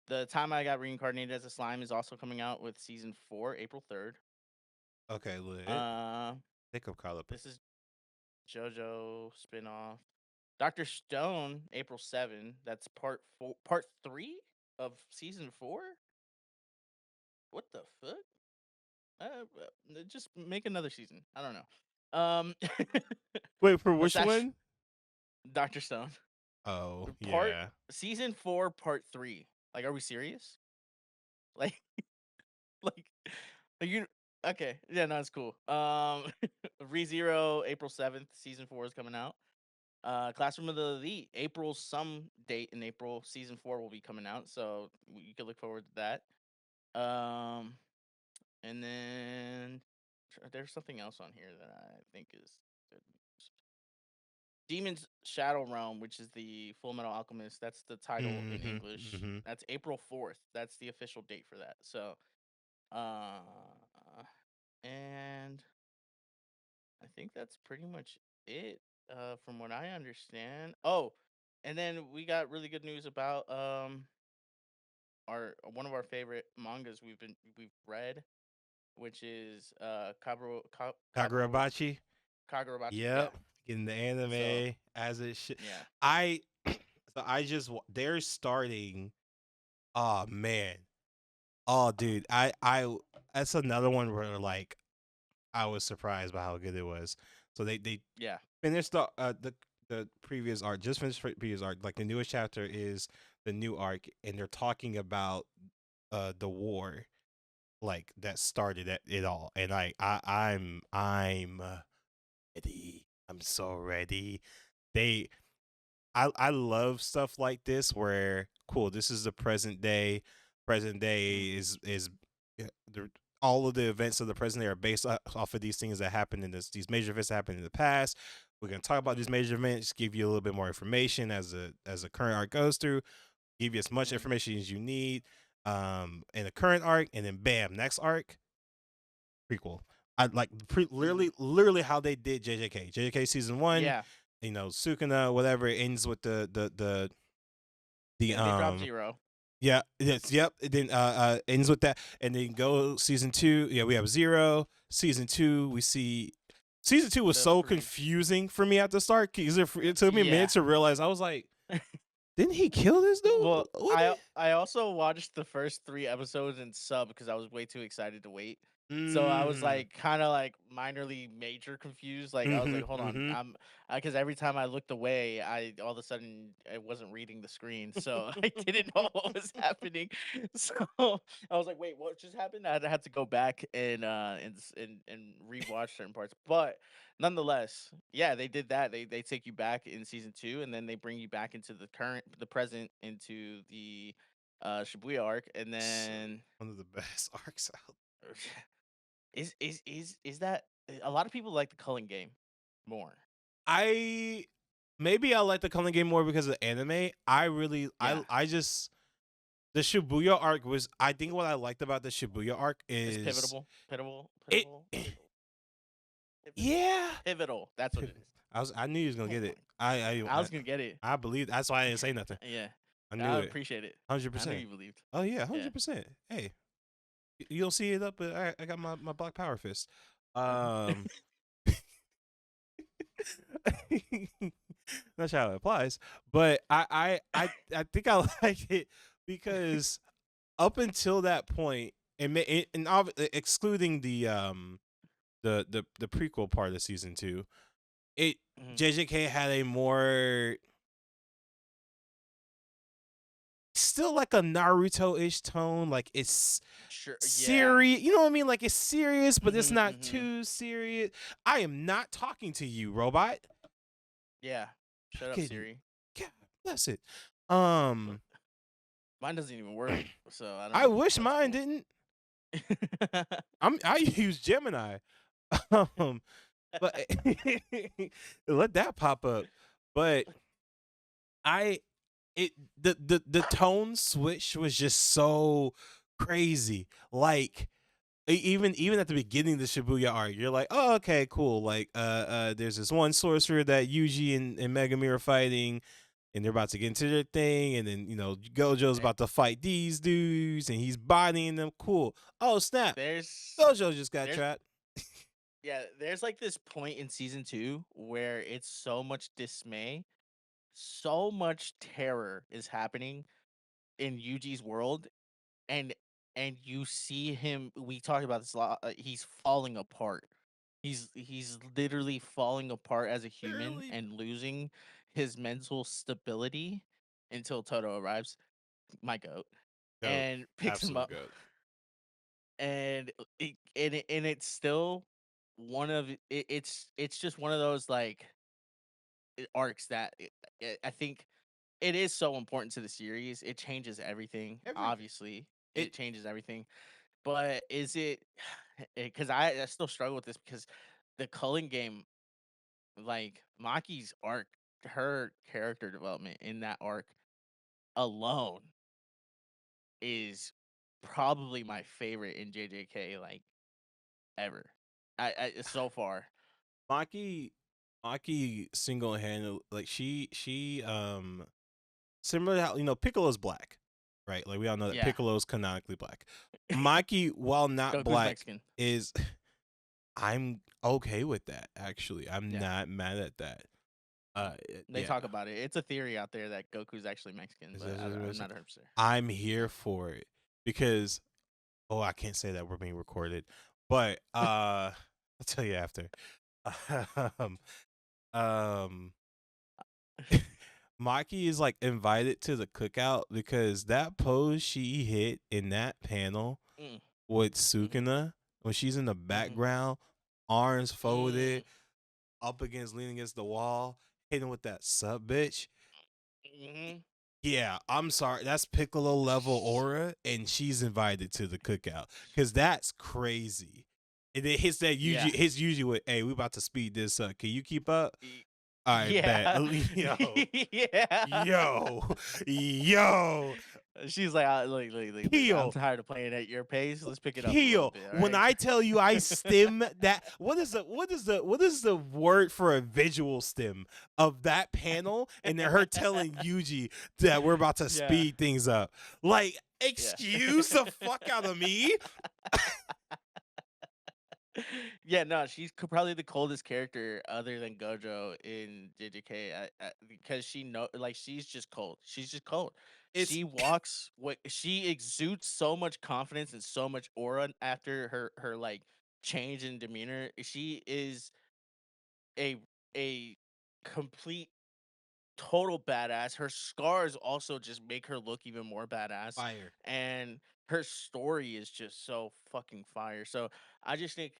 Speaker 4: The Time I Got Reincarnated as a Slime is also coming out with season 4, April 3rd.
Speaker 3: Okay, lit. Think of Carla.
Speaker 4: This is JoJo spinoff. Dr. Stone, April 7. That's part 3 of season 4. What the fuck? Just make another season. I don't know.
Speaker 3: Wait, for which one?
Speaker 4: Dr. Stone.
Speaker 3: Oh, yeah.
Speaker 4: Season 4, part 3. Like, are we serious? Like, like you? Okay, yeah, no, it's cool. ReZero, April 7th. Season 4 is coming out. Classroom of the Elite, April, some date in April. Season 4 will be coming out, so you can look forward to that. And then there's something else on here that I think is good news. Demon's Shadow Realm, which is the Full Metal Alchemist. That's the title in English. That's April 4th. That's the official date for that. So, and I think that's pretty much it, from what I understand. Oh, and then we got really good news about our one of our favorite mangas we've read, which is
Speaker 3: Kagurabachi.
Speaker 4: Kagurabachi.
Speaker 3: Yep.
Speaker 4: Yeah.
Speaker 3: Getting the anime as it should.
Speaker 4: Yeah.
Speaker 3: They're starting. Oh man. Oh dude. I that's another one where like I was surprised by how good it was. So they finished the previous arc, just finished previous arc. Like the newest chapter is the new arc, and they're talking about the war, like that started it all. And I'm ready. I'm so ready. I love stuff like this where cool. This is the present day. Present day is all of the events of the present day are based off of these things that happened in these major events that happened in the past. We're gonna talk about these major events, give you a little bit more information as the current arc goes through, give you as much information as you need. in the current arc, and then bam, next arc, prequel. I like literally how they did JJK. JJK season 1,
Speaker 4: Yeah.
Speaker 3: Sukuna, whatever, ends with the
Speaker 4: They drop Zero.
Speaker 3: Yeah, yep. It then ends with that, and then go season 2. Yeah, we have Zero. Season 2, we see. Season 2 was so confusing for me at the start because it took me a minute to realize. I was like, didn't he kill this dude?
Speaker 4: Well, I also watched the first 3 episodes in sub because I was way too excited to wait. So I was like kind of like minorly major confused. Like I was like, hold on, because every time I looked away, I all of a sudden I wasn't reading the screen, so I didn't know what was happening. So I was like, wait, what just happened? I had to go back and rewatch certain parts, but nonetheless, yeah, they did that. They take you back in season 2, and then they bring you back into the present, into the Shibuya arc, and then
Speaker 3: one of the best arcs out.
Speaker 4: Is that a lot of people like the Culling game more?
Speaker 3: Maybe I like the Culling game more because of anime. I just the Shibuya arc was. I think what I liked about the Shibuya arc is
Speaker 4: pivotal.
Speaker 3: Yeah,
Speaker 4: pivotal. That's what it is.
Speaker 3: I knew he was gonna get it. I
Speaker 4: was gonna get it.
Speaker 3: I believe that's why I didn't say nothing.
Speaker 4: Yeah,
Speaker 3: I knew it.
Speaker 4: Appreciate it.
Speaker 3: 100%.
Speaker 4: I knew you believed.
Speaker 3: Oh yeah, 100%. Hey, you don't see it up, but I got my Black Power fist. That's how it applies. But I think I like it because up until that point, and excluding the prequel part of season 2, JJK had a more still like a Naruto-ish tone. Like it's serious. You know what I mean? Like it's serious, but it's not too serious. I am not talking to you, robot.
Speaker 4: Yeah. Shut up, Siri.
Speaker 3: God bless it.
Speaker 4: Mine doesn't even work, so I don't
Speaker 3: I wish mine didn't. I use Gemini. But let that pop up. But the tone switch was just so crazy. Like even at the beginning of the Shibuya arc, you're like, oh, okay, cool. Like there's this one sorcerer that Yuji and Megami are fighting, and they're about to get into their thing, and then Gojo's about to fight these dudes, and he's bodying them. Cool. Oh snap! Gojo just got trapped.
Speaker 4: Yeah, there's like this point in season 2 where it's so much dismay, so much terror is happening in Yuji's world, and you see him. We talked about this a lot. He's falling apart. He's literally falling apart as a human and losing his mental stability until Toto arrives, my goat, and picks him up.
Speaker 3: Goat.
Speaker 4: And it's still one of it's just one of those like arcs that I think it is so important to the series. It changes everything. Obviously, it changes everything. But is it? Because I still struggle with this because the Culling game, like Maki's arc, her character development in that arc alone is probably my favorite in JJK, like ever. I so far.
Speaker 3: Maki single handed, like she similar to how Piccolo's black, right? Like we all know that Piccolo's canonically black. Maki, while not black,
Speaker 4: Mexican.
Speaker 3: is I'm okay with that. Actually, I'm not mad at that.
Speaker 4: They talk about it. It's a theory out there that Goku's actually Mexican, but I'm not 100%.
Speaker 3: I'm here for it because I can't say that we're being recorded, but I'll tell you after. Maki is like invited to the cookout because that pose she hit in that panel with Sukuna when she's in the background, arms folded, up leaning against the wall, hitting with that sub bitch. Yeah, I'm sorry. That's Piccolo level aura, and she's invited to the cookout because that's crazy. And it hits that hits usually with, "Hey, we about to speed this up. Can you keep up?" All right, bet. Yo,
Speaker 4: She's like, look, I'm
Speaker 3: Keel.
Speaker 4: tired of playing at your pace. Let's pick it up a little
Speaker 3: Keel,
Speaker 4: bit. All
Speaker 3: when
Speaker 4: right?
Speaker 3: I tell you I stem that, what is the word for a visual stem of that panel, and then her telling Yuji that we're about to
Speaker 4: Yeah.
Speaker 3: speed things up? Like,
Speaker 4: Yeah.
Speaker 3: excuse the fuck out of me.
Speaker 4: Yeah, no, she's probably the coldest character other than Gojo in JJK, because she's just cold. She's just cold.
Speaker 3: It's
Speaker 4: She walks what she exudes so much confidence and so much aura after her like change in demeanor. She is a a complete total badass. Her scars also just make her look even more badass.
Speaker 3: fire.
Speaker 4: And her story is just so fucking fire. So I just think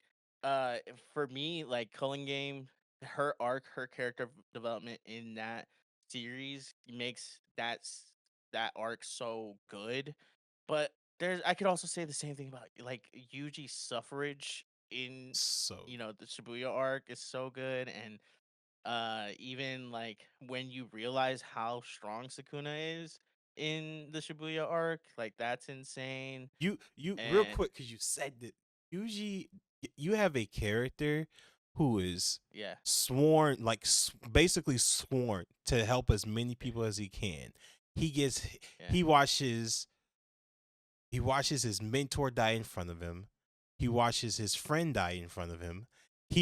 Speaker 4: for me, like Culling Game, her arc, her character development in that series makes that arc so good. But I could also say the same thing about like Yuji's suffrage in
Speaker 3: So
Speaker 4: the Shibuya arc is so good, and even like when you realize how strong Sukuna is in the Shibuya arc, like that's insane.
Speaker 3: you real
Speaker 4: And
Speaker 3: quick, because you said that usually you have a character who is
Speaker 4: yeah,
Speaker 3: sworn, like basically sworn to help as many
Speaker 4: yeah,
Speaker 3: people as he can. He gets
Speaker 4: yeah,
Speaker 3: he watches he watches his mentor die in front of him. He watches his friend die in front of him.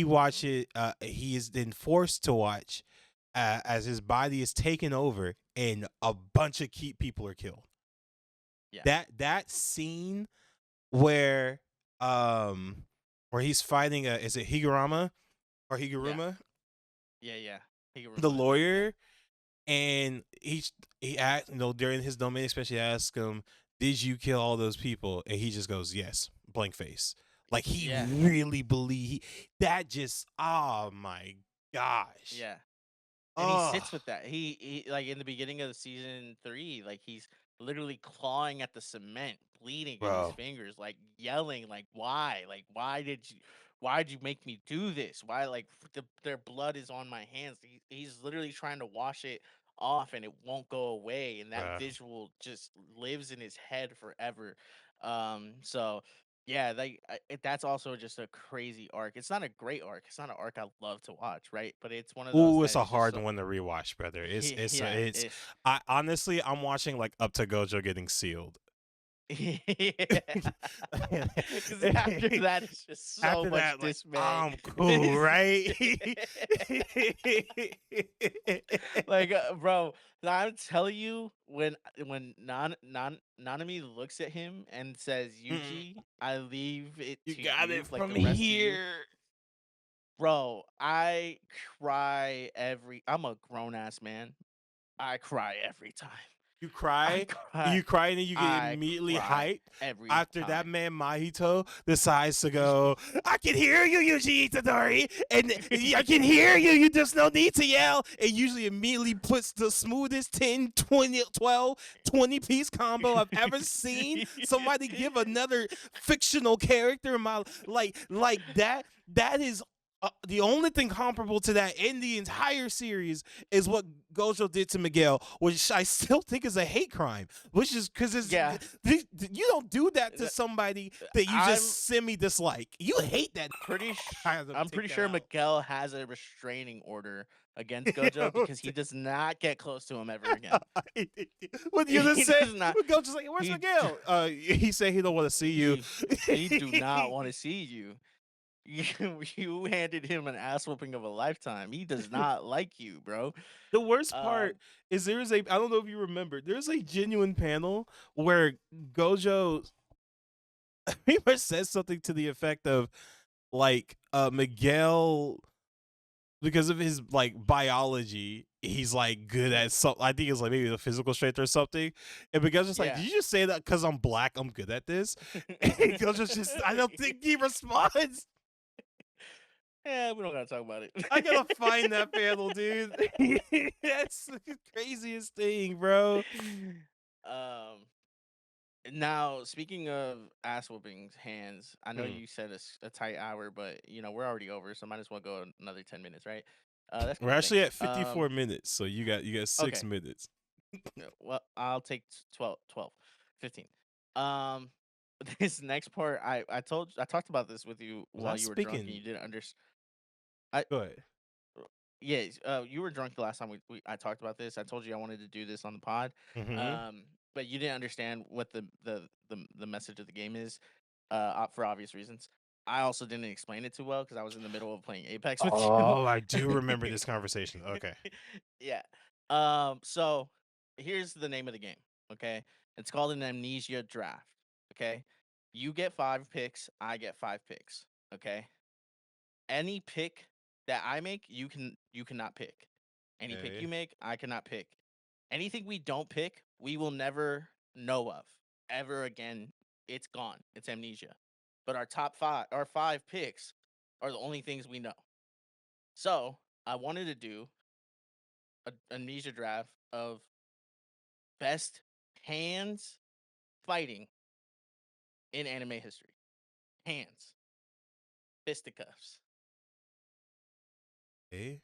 Speaker 4: hmm,
Speaker 3: He is then forced to watch as his body is taken over and a bunch of key people are killed.
Speaker 4: yeah,
Speaker 3: That scene where where he's fighting is it Higurama or
Speaker 4: yeah,
Speaker 3: Higuruma,
Speaker 4: yeah.
Speaker 3: the
Speaker 4: Higuruma, I think. Yeah,
Speaker 3: lawyer, and he asked, during his domain, especially asked him, "Did you kill all those people?" And he just goes, "Yes," blank face. Like he
Speaker 4: yeah,
Speaker 3: really believe that. Just, oh my gosh,
Speaker 4: yeah. And he
Speaker 3: oh
Speaker 4: sits with that. He like in the beginning of the season 3, like he's literally clawing at the cement, bleeding in his
Speaker 3: bro,
Speaker 4: fingers, like yelling, like why, why'd you make me do this? Why, like their blood is on my hands. He's literally trying to wash it off, and it won't go away. And that
Speaker 3: bro.
Speaker 4: visual just lives in his head forever. So yeah, like that's also just a crazy arc. It's not a great arc. It's not an arc I love to watch, right? But it's one of those
Speaker 3: Ooh, it's
Speaker 4: that
Speaker 3: a
Speaker 4: is just
Speaker 3: hard
Speaker 4: so.
Speaker 3: one to rewatch, brother.
Speaker 4: Yeah,
Speaker 3: It's. I honestly, I'm watching like up to Gojo getting sealed.
Speaker 4: because after that, it's just so
Speaker 3: After
Speaker 4: much
Speaker 3: that, like,
Speaker 4: dismay.
Speaker 3: I'm cool, right?
Speaker 4: Like, bro, I'm telling you, when Nanami looks at him and says,
Speaker 3: Mm,
Speaker 4: "Yuji, I leave it
Speaker 3: you
Speaker 4: to
Speaker 3: got
Speaker 4: you,"
Speaker 3: it
Speaker 4: like
Speaker 3: from
Speaker 4: the rest of you,
Speaker 3: here.
Speaker 4: bro, I cry every. I'm a grown ass man. I cry every time.
Speaker 3: You
Speaker 4: I
Speaker 3: cry,
Speaker 4: cry.
Speaker 3: you cry, and then you get
Speaker 4: I
Speaker 3: immediately
Speaker 4: cry
Speaker 3: hyped
Speaker 4: every
Speaker 3: after that
Speaker 4: time.
Speaker 3: man Mahito decides to go, "I can hear you, Yuji Itadori, and I can hear you, you just no need to yell," and usually immediately puts the smoothest 10, 20, 12, 20-piece combo I've ever seen somebody give another fictional character in my, like that is the only thing comparable to that in the entire series is what Gojo did to Miguel, which I still think is a hate crime. Which is because
Speaker 4: Yeah,
Speaker 3: you don't do that to
Speaker 4: th-
Speaker 3: somebody that you
Speaker 4: I'm
Speaker 3: just semi dislike. You hate that.
Speaker 4: I'm
Speaker 3: Take
Speaker 4: pretty
Speaker 3: that
Speaker 4: sure
Speaker 3: out.
Speaker 4: Miguel has a restraining order against Gojo because he does not get close to him ever again.
Speaker 3: What you
Speaker 4: He
Speaker 3: just say?
Speaker 4: does not.
Speaker 3: Gojo's like, "Where's
Speaker 4: He
Speaker 3: Miguel?" He said he don't want to see you.
Speaker 4: he do not want to see you. You handed him an ass whooping of a lifetime. He does not like you, bro.
Speaker 3: The worst part
Speaker 4: Um,
Speaker 3: is I don't know if you remember, there's a genuine panel where Gojo pretty much says something to the effect of like Miguel, because of his like biology, he's like good
Speaker 4: mhm,
Speaker 3: at some, I think it's like maybe the physical strength or something. And Miguel's just like,
Speaker 4: yeah.
Speaker 3: "Did you just say that because I'm black I'm good at this?" And Gojo's just, I don't think he responds.
Speaker 4: Yeah, we don't gotta talk about it.
Speaker 3: I gotta find that panel, dude. That's the craziest thing, bro.
Speaker 4: um, Now, speaking of ass whoopings, hands. I know
Speaker 3: Hmm.
Speaker 4: you said a tight hour, but we're already over, so might as well go another 10 minutes, right? That's
Speaker 3: We're
Speaker 4: cool.
Speaker 3: actually
Speaker 4: Thanks.
Speaker 3: at 54 minutes, so you got 6
Speaker 4: Okay.
Speaker 3: minutes.
Speaker 4: Well, I'll take 12. 15. Um, this next part, I talked about this with you
Speaker 3: Was I
Speaker 4: while you were drunk and
Speaker 3: speaking?
Speaker 4: you didn't understand. I
Speaker 3: Go ahead.
Speaker 4: Yeah, you were drunk the last time I talked about this. I told you I wanted to do this on the pod,
Speaker 3: Mm-hmm.
Speaker 4: but you didn't understand what the message of the game is, for obvious reasons. I also didn't explain it too well because I was in the middle of playing Apex with you.
Speaker 3: Oh, I do remember this conversation. Okay.
Speaker 4: Yeah. So here's the name of the game. Okay, it's called an Amnesia draft. Okay, you get 5 picks. I get 5 picks. Okay, any pick that I make, you cannot pick. Any pick
Speaker 3: Okay.
Speaker 4: you make, I cannot pick. Anything we don't pick, we will never know of ever again. It's gone. It's amnesia. But our 5 picks are the only things we know. So I wanted to do a amnesia draft of best hands fighting in anime history. Hands, fisticuffs.
Speaker 3: Okay.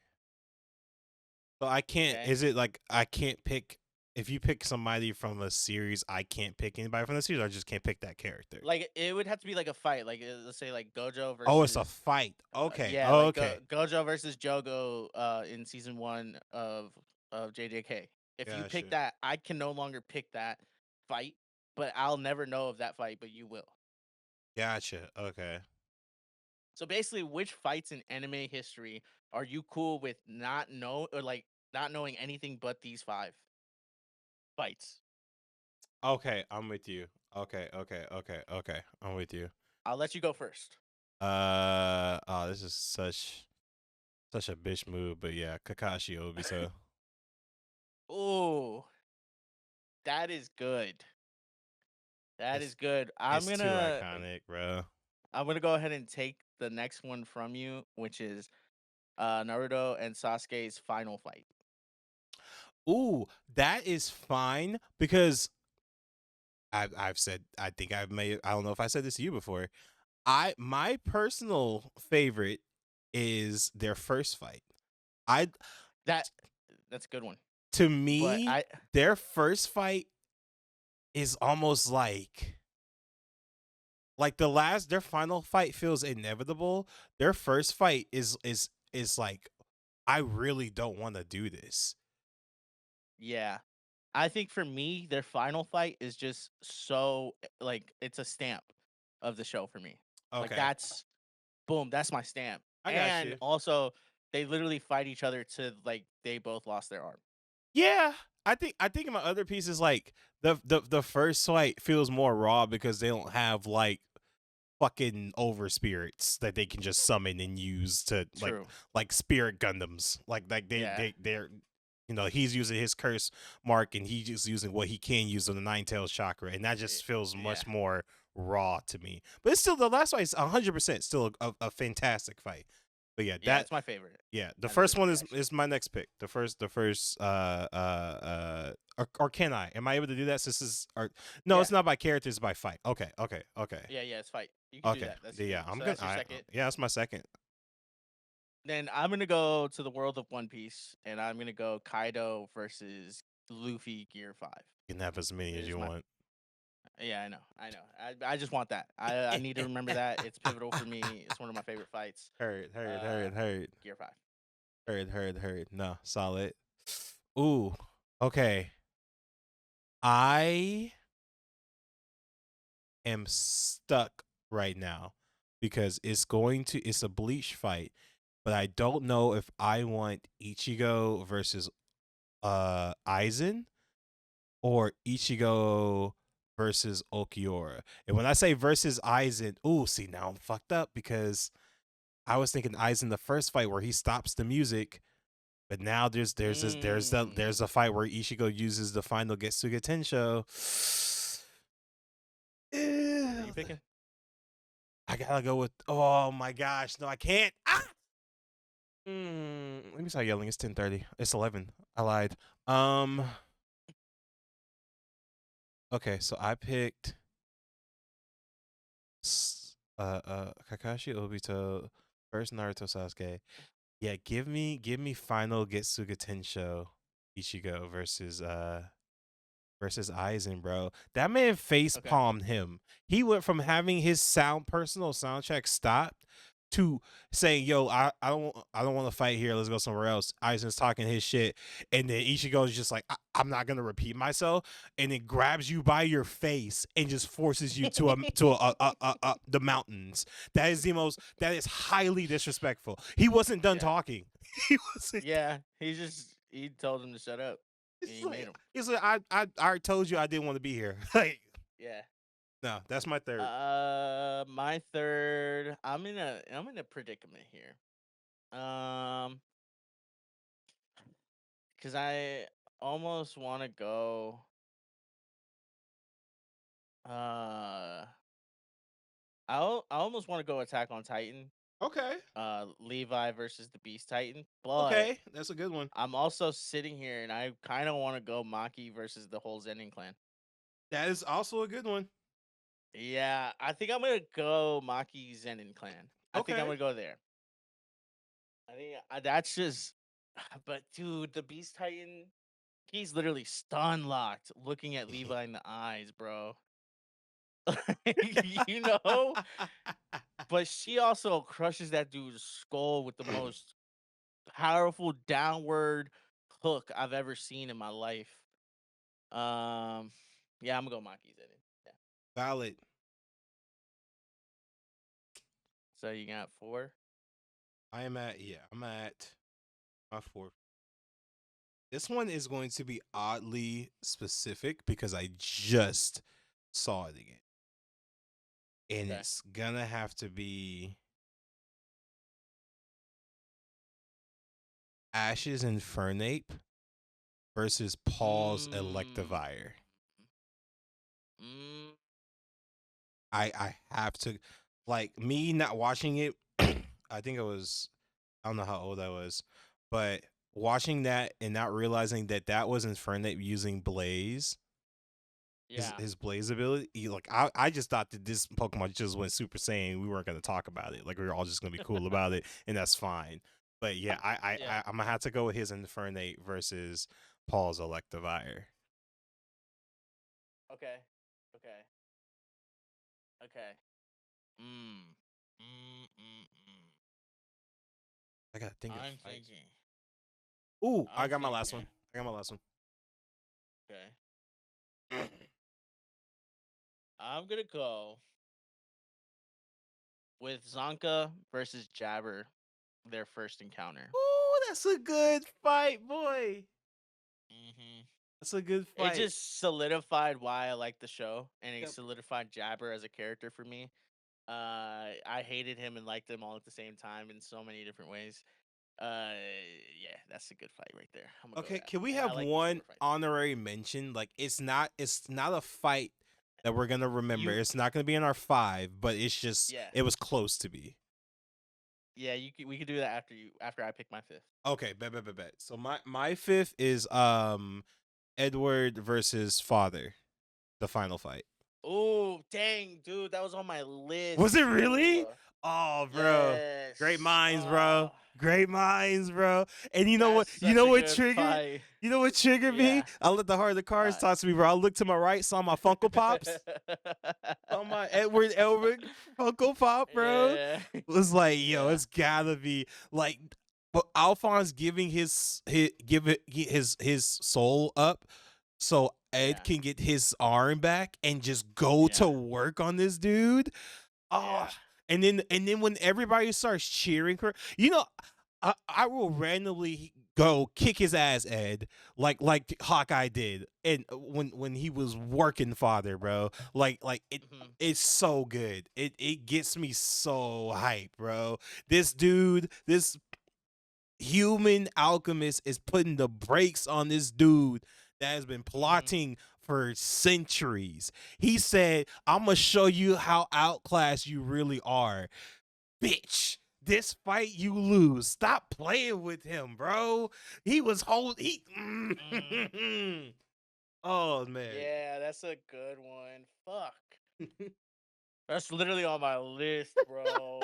Speaker 3: So I can't.
Speaker 4: Okay.
Speaker 3: Is it like I can't pick? If you pick somebody from a series, I can't pick anybody from the series. I just can't pick that character.
Speaker 4: Like it would have to be like a fight. Like let's say like Gojo
Speaker 3: Oh, it's a
Speaker 4: versus
Speaker 3: fight. Okay.
Speaker 4: yeah, like
Speaker 3: Okay.
Speaker 4: Gojo versus Jogo in season 1 of JJK. If you pick
Speaker 3: Gotcha.
Speaker 4: that, I can no longer pick that fight, but I'll never know of that fight, but you will.
Speaker 3: Gotcha. Okay.
Speaker 4: So basically, which fights in anime history are you cool with not knowing anything but these 5 fights?
Speaker 3: Okay. I'm with you. Okay. Okay. Okay. Okay. I'm with you.
Speaker 4: I'll let you go first.
Speaker 3: Oh, this is such a bitch move, but yeah, Kakashi Obito.
Speaker 4: Ooh, that is good. That
Speaker 3: It's
Speaker 4: is good.
Speaker 3: it's too iconic, bro.
Speaker 4: I'm gonna go ahead and take the next one from you, which is Naruto and Sasuke's final fight.
Speaker 3: Ooh, that is fine because I've said I think I don't know if I said this to you before. My personal favorite is their first fight. I
Speaker 4: That that's a good one.
Speaker 3: To
Speaker 4: But
Speaker 3: me, their first fight is almost like their final fight feels inevitable. Their first fight is like I really don't want to do this.
Speaker 4: yeah, I think for me, their final fight is just so like it's a stamp of the show for me. Like
Speaker 3: Okay.
Speaker 4: that's boom, that's my stamp.
Speaker 3: I got
Speaker 4: And
Speaker 3: you.
Speaker 4: also, they literally fight each other to like they both lost their arm.
Speaker 3: Yeah, I think my other piece is like the first fight feels more raw because they don't have like fucking over spirits that they can just summon and use to
Speaker 4: True.
Speaker 3: like spirit Gundams. Like
Speaker 4: Yeah.
Speaker 3: they're he's using his curse mark and he's just using what he can use on the nine tails chakra, and that just feels
Speaker 4: Yeah.
Speaker 3: much more raw to me. But it's still the last fight is 100% still a fantastic fight. But yeah,
Speaker 4: Yeah, it's my favorite.
Speaker 3: the
Speaker 4: out of
Speaker 3: first
Speaker 4: the
Speaker 3: one
Speaker 4: 3,
Speaker 3: is
Speaker 4: actually.
Speaker 3: is my next pick. Or can I? Am I able to do that? Since this is or no,
Speaker 4: Yeah.
Speaker 3: it's not by characters, it's by fight. Okay.
Speaker 4: Yeah, it's fight. You can do
Speaker 3: Okay.
Speaker 4: that. That's
Speaker 3: Yeah,
Speaker 4: good.
Speaker 3: I'm
Speaker 4: So
Speaker 3: gonna.
Speaker 4: that's your second.
Speaker 3: Yeah, that's my second.
Speaker 4: Then I'm gonna go to the world of One Piece, and I'm gonna go Kaido versus Luffy Gear 5.
Speaker 3: You can have as many as
Speaker 4: Is
Speaker 3: you
Speaker 4: my
Speaker 3: want.
Speaker 4: Yeah, I know. I just want that. I need to remember that. It's pivotal for me. It's one of my favorite fights.
Speaker 3: Heard.
Speaker 4: Gear 5.
Speaker 3: Heard. No, solid. Ooh. Okay. I am stuck right now because it's a bleach fight, but I don't know if I want Ichigo versus Aizen or Ichigo versus Okiura. And when I say versus Aizen, ooh, see now I'm fucked up because I was thinking Aizen the first fight where he stops the music, but now there's a fight where Ichigo uses the final Getsuga Tensho.
Speaker 4: Who are you picking?
Speaker 3: I gotta go with. Oh my gosh, no, I can't. Ah! Let me start yelling. It's 10:30. It's 11. I lied. Okay, so I picked Kakashi Obito, first Naruto Sasuke. Yeah, give me final Getsuga Tensho Ichigo versus versus Eisen, bro. That man face
Speaker 4: Okay.
Speaker 3: palmed him. He went from having his personal soundtrack stopped to saying, "Yo, I don't want to fight here. Let's go somewhere else." Eisen's talking his shit, and then Ichigo's just like, I'm not gonna repeat myself," and it grabs you by your face and just forces you to the mountains. That is the most. That is highly disrespectful. He wasn't done
Speaker 4: Yeah.
Speaker 3: talking. He wasn't.
Speaker 4: Yeah. He told him to shut up. And he made him.
Speaker 3: It's like I already told you I didn't want to be here. Like,
Speaker 4: Yeah.
Speaker 3: no, that's my third.
Speaker 4: My third. I'm in a predicament here. Because I almost want to go. I almost want to go Attack on Titan.
Speaker 3: Okay.
Speaker 4: Levi versus the Beast Titan, but
Speaker 3: Okay, that's a good one.
Speaker 4: I'm also sitting here and I kind of want to go Maki versus the whole Zenin clan.
Speaker 3: That is also a good one.
Speaker 4: Yeah, I think I'm gonna go Maki Zenin clan. I think I'm
Speaker 3: Okay.
Speaker 4: gonna go there. I think that's just. But dude, the Beast Titan, he's literally stun locked, looking at Levi in the eyes, bro. you know. But she also crushes that dude's skull with the most powerful downward hook I've ever seen in my life. Yeah, I'm gonna go Maki's in it. Yeah.
Speaker 3: Valid.
Speaker 4: So you got 4.
Speaker 3: I'm at my fourth. This one is going to be oddly specific because I just saw it again. And
Speaker 4: Okay.
Speaker 3: it's gonna have to be Ashes Infernape versus Paul's Electivire.
Speaker 4: Mm.
Speaker 3: I have to, like, me not watching it. I think I don't know how old I was, but watching that and not realizing that that was Infernape using Blaze.
Speaker 4: Yeah.
Speaker 3: His Blaze ability, like I just thought that this Pokemon just went Super Saiyan. We weren't gonna talk about it. Like, we were all just gonna be cool about it, and that's fine. But yeah,
Speaker 4: Yeah.
Speaker 3: I'm gonna have to go with his Infernape versus Paul's Electivire.
Speaker 4: Okay. Okay. Okay. Mm. Mm. Mm. Mm.
Speaker 3: I gotta think of
Speaker 4: I'm
Speaker 3: fights.
Speaker 4: thinking.
Speaker 3: Ooh, I
Speaker 4: I'm
Speaker 3: got my last
Speaker 4: thinking.
Speaker 3: one. I got my last one.
Speaker 4: Okay. I'm gonna go with Zonka versus Jabber, their first encounter.
Speaker 3: Ooh, that's a good fight, boy.
Speaker 4: Mm-hmm.
Speaker 3: That's a good
Speaker 4: It
Speaker 3: fight.
Speaker 4: just solidified why I like the show, and it
Speaker 3: Yep.
Speaker 4: solidified Jabber as a character for me. I hated him and liked him all at the same time in so many different ways. Yeah, that's a good fight right there. I'm gonna go
Speaker 3: Okay,
Speaker 4: with that.
Speaker 3: can we
Speaker 4: And I
Speaker 3: have
Speaker 4: like the
Speaker 3: one
Speaker 4: shorter fights.
Speaker 3: honorary mention? Like, it's not a fight that we're gonna remember.
Speaker 4: You,
Speaker 3: It's not gonna be in our 5, but it's just
Speaker 4: yeah,
Speaker 3: it was close to be.
Speaker 4: yeah. We could do that after I pick my 5th.
Speaker 3: Okay, bet. So my fifth is Edward versus Father, the final fight.
Speaker 4: Oh, dang, dude, that was on my list.
Speaker 3: Was it really?
Speaker 4: Ooh.
Speaker 3: Oh, bro.
Speaker 4: Yes.
Speaker 3: Great minds, bro. Great minds, bro. And you know what?
Speaker 4: That's
Speaker 3: You
Speaker 4: such
Speaker 3: know
Speaker 4: a
Speaker 3: what
Speaker 4: good
Speaker 3: triggered?
Speaker 4: fight.
Speaker 3: You know what triggered me?
Speaker 4: Yeah.
Speaker 3: I let the heart of the cards
Speaker 4: What?
Speaker 3: talk to me, bro. I looked to my right, saw my Funko Pops. Saw my Edward Elric Funko Pop, bro.
Speaker 4: Yeah.
Speaker 3: Was like, yo,
Speaker 4: Yeah.
Speaker 3: it's gotta be like, but Alphonse giving his soul up so Ed
Speaker 4: Yeah.
Speaker 3: can get his arm back and just go to
Speaker 4: Yeah.
Speaker 3: work on this dude. Oh,
Speaker 4: Yeah.
Speaker 3: and then when everybody starts cheering her, you know, I will randomly go kick his ass, Ed, like Hawkeye did, and when he was working Father, bro, like it.
Speaker 4: Mhm.
Speaker 3: It's so good. It gets me so hype, bro. This dude, this human alchemist is putting the brakes on this dude that has been plotting for centuries. He said, I'm going to show you how outclassed you really are. Bitch, this fight you lose. Stop playing with him, bro. He was holding. Oh, man.
Speaker 4: Yeah, that's a good one. Fuck. That's literally on my list, bro.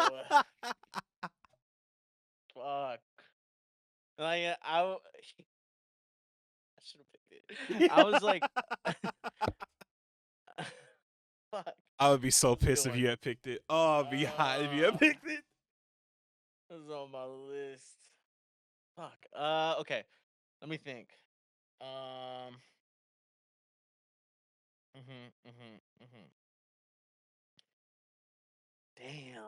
Speaker 4: Fuck. Like should have picked it. I was like, fuck.
Speaker 3: I would be so
Speaker 4: That was a good
Speaker 3: pissed if
Speaker 4: one.
Speaker 3: you had picked it. Oh, I'd be hot if you had picked it.
Speaker 4: It was on my list. Fuck. Okay. Let me think. Mhm. Damn.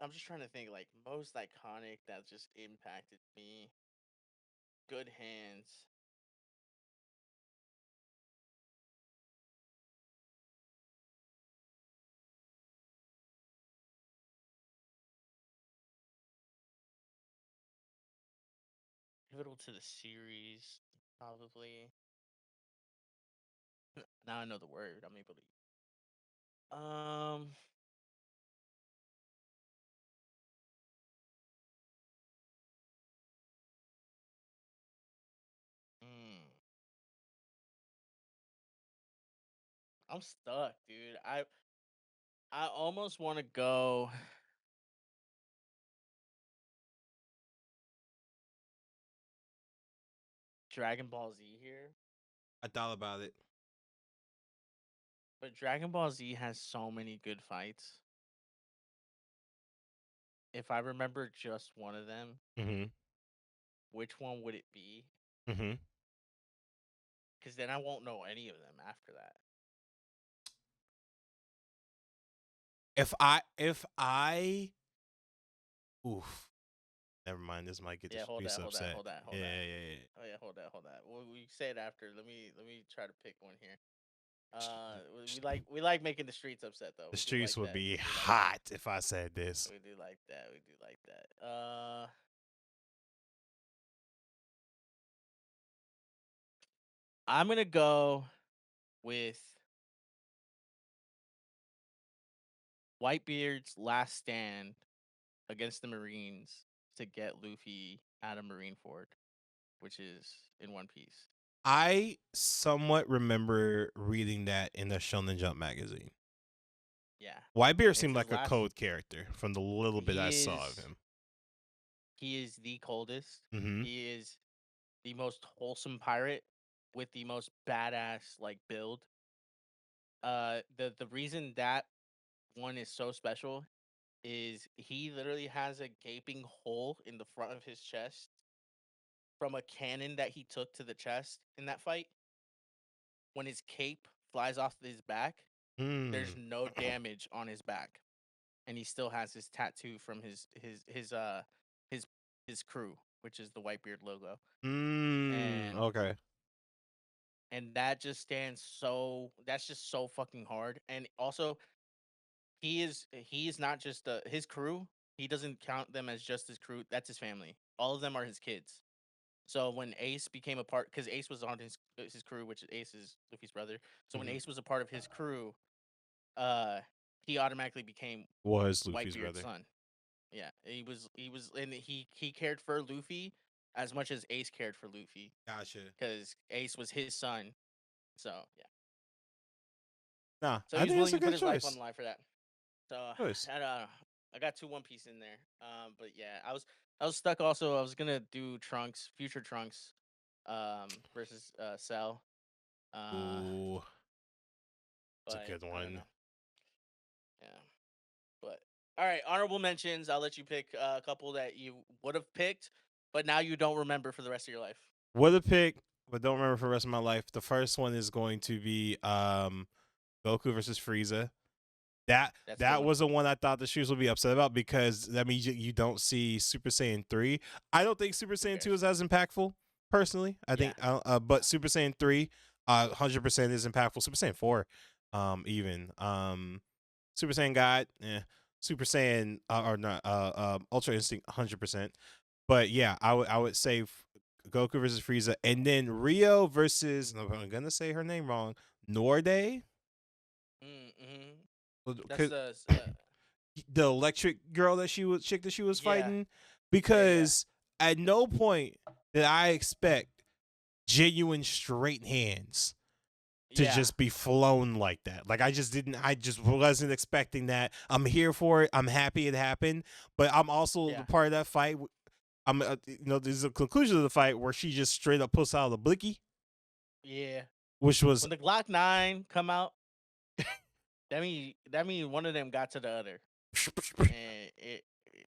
Speaker 4: I'm just trying to think like most iconic that just impacted me. Good Hands. Pivotal to the series, probably. Now I know the word. I'm able to. Mm, I'm stuck, dude. I almost want to go Dragon Ball Z here,
Speaker 3: I thought about it.
Speaker 4: but Dragon Ball Z has so many good fights. If I remember just one of them,
Speaker 3: Mm-hmm.
Speaker 4: which one would it be?
Speaker 3: Mm-hmm.
Speaker 4: Because then I won't know any of them after that.
Speaker 3: If I oof. Never mind. This might get the
Speaker 4: Yeah, hold
Speaker 3: streets
Speaker 4: that, hold that,
Speaker 3: upset.
Speaker 4: hold that, hold
Speaker 3: Yeah,
Speaker 4: that.
Speaker 3: yeah, yeah.
Speaker 4: Oh yeah, hold that. Well, we say it after. Let me try to pick one here. We like making the streets upset though.
Speaker 3: The
Speaker 4: We do like
Speaker 3: streets would
Speaker 4: that.
Speaker 3: be
Speaker 4: We do like that.
Speaker 3: hot if I said this.
Speaker 4: We do like that. We do like that. I'm gonna go with Whitebeard's last stand against the Marines to get Luffy out of Marineford, which is in One Piece.
Speaker 3: I somewhat remember reading that in the Shonen Jump magazine.
Speaker 4: Yeah,
Speaker 3: Whitebeard
Speaker 4: it's
Speaker 3: seemed
Speaker 4: his
Speaker 3: like a
Speaker 4: last.
Speaker 3: code character from the little bit I saw of him.
Speaker 4: He is the coldest.
Speaker 3: Mm-hmm.
Speaker 4: He is the most wholesome pirate with the most badass like build. The reason that one is so special is he literally has a gaping hole in the front of his chest from a cannon that he took to the chest in that fight. When his cape flies off his back, there's no damage on his back, and he still has his tattoo from his his crew, which is the Whitebeard logo.
Speaker 3: Okay.
Speaker 4: And that just stands so. That's just so fucking hard. And also, he is not just his crew. He doesn't count them as just his crew. That's his family. All of them are his kids. So when Ace became a part, because Ace was on his crew, which Ace is Luffy's brother. So when Ace was a part of his crew, uh, he automatically became
Speaker 3: Was Luffy's
Speaker 4: Whitebeard's
Speaker 3: brother.
Speaker 4: son. Yeah, he was, and he cared for Luffy as much as Ace cared for Luffy
Speaker 3: Gotcha.
Speaker 4: because Ace was his son. So yeah,
Speaker 3: Nah,
Speaker 4: so
Speaker 3: I
Speaker 4: he's
Speaker 3: think it's
Speaker 4: willing
Speaker 3: a
Speaker 4: to put
Speaker 3: good
Speaker 4: his life on
Speaker 3: choice.
Speaker 4: the line for that. So
Speaker 3: Choice.
Speaker 4: I got 2 One Piece in there. But yeah, I was stuck. Also, I was gonna do Trunks, future Trunks, versus Cell. Uh,
Speaker 3: Ooh, it's a
Speaker 4: but
Speaker 3: good
Speaker 4: I don't
Speaker 3: one.
Speaker 4: know. Yeah, but all right. Honorable mentions. I'll let you pick a couple that you would have picked, but now you don't remember for the rest of your life.
Speaker 3: Would have picked, but don't remember for the rest of my life. The first one is going to be Goku versus Frieza.
Speaker 4: That's a good
Speaker 3: That
Speaker 4: one.
Speaker 3: was the one I thought the shoes would be upset about because that means you don't see Super Saiyan 3. I don't think Super Saiyan 2 is as impactful personally. I think but Super Saiyan 3 100% is impactful. Super Saiyan 4 even Super Saiyan God, Super Saiyan or not Ultra Instinct 100%. But yeah, I would say Goku versus Frieza and then Rio versus I'm going to say her name wrong. Norde?
Speaker 4: That's
Speaker 3: The electric girl that she was chick that she was
Speaker 4: yeah.
Speaker 3: fighting because at no point did I expect genuine straight hands to
Speaker 4: Yeah.
Speaker 3: just be flown like that. Like I just wasn't expecting that. I'm here for it. I'm happy it happened, but I'm also the
Speaker 4: Yeah.
Speaker 3: part of that fight. There's a conclusion of the fight where she just straight up pulls out the blicky,
Speaker 4: Yeah.
Speaker 3: which was
Speaker 4: When the Glock 9 come out, that mean one of them got to the other, and it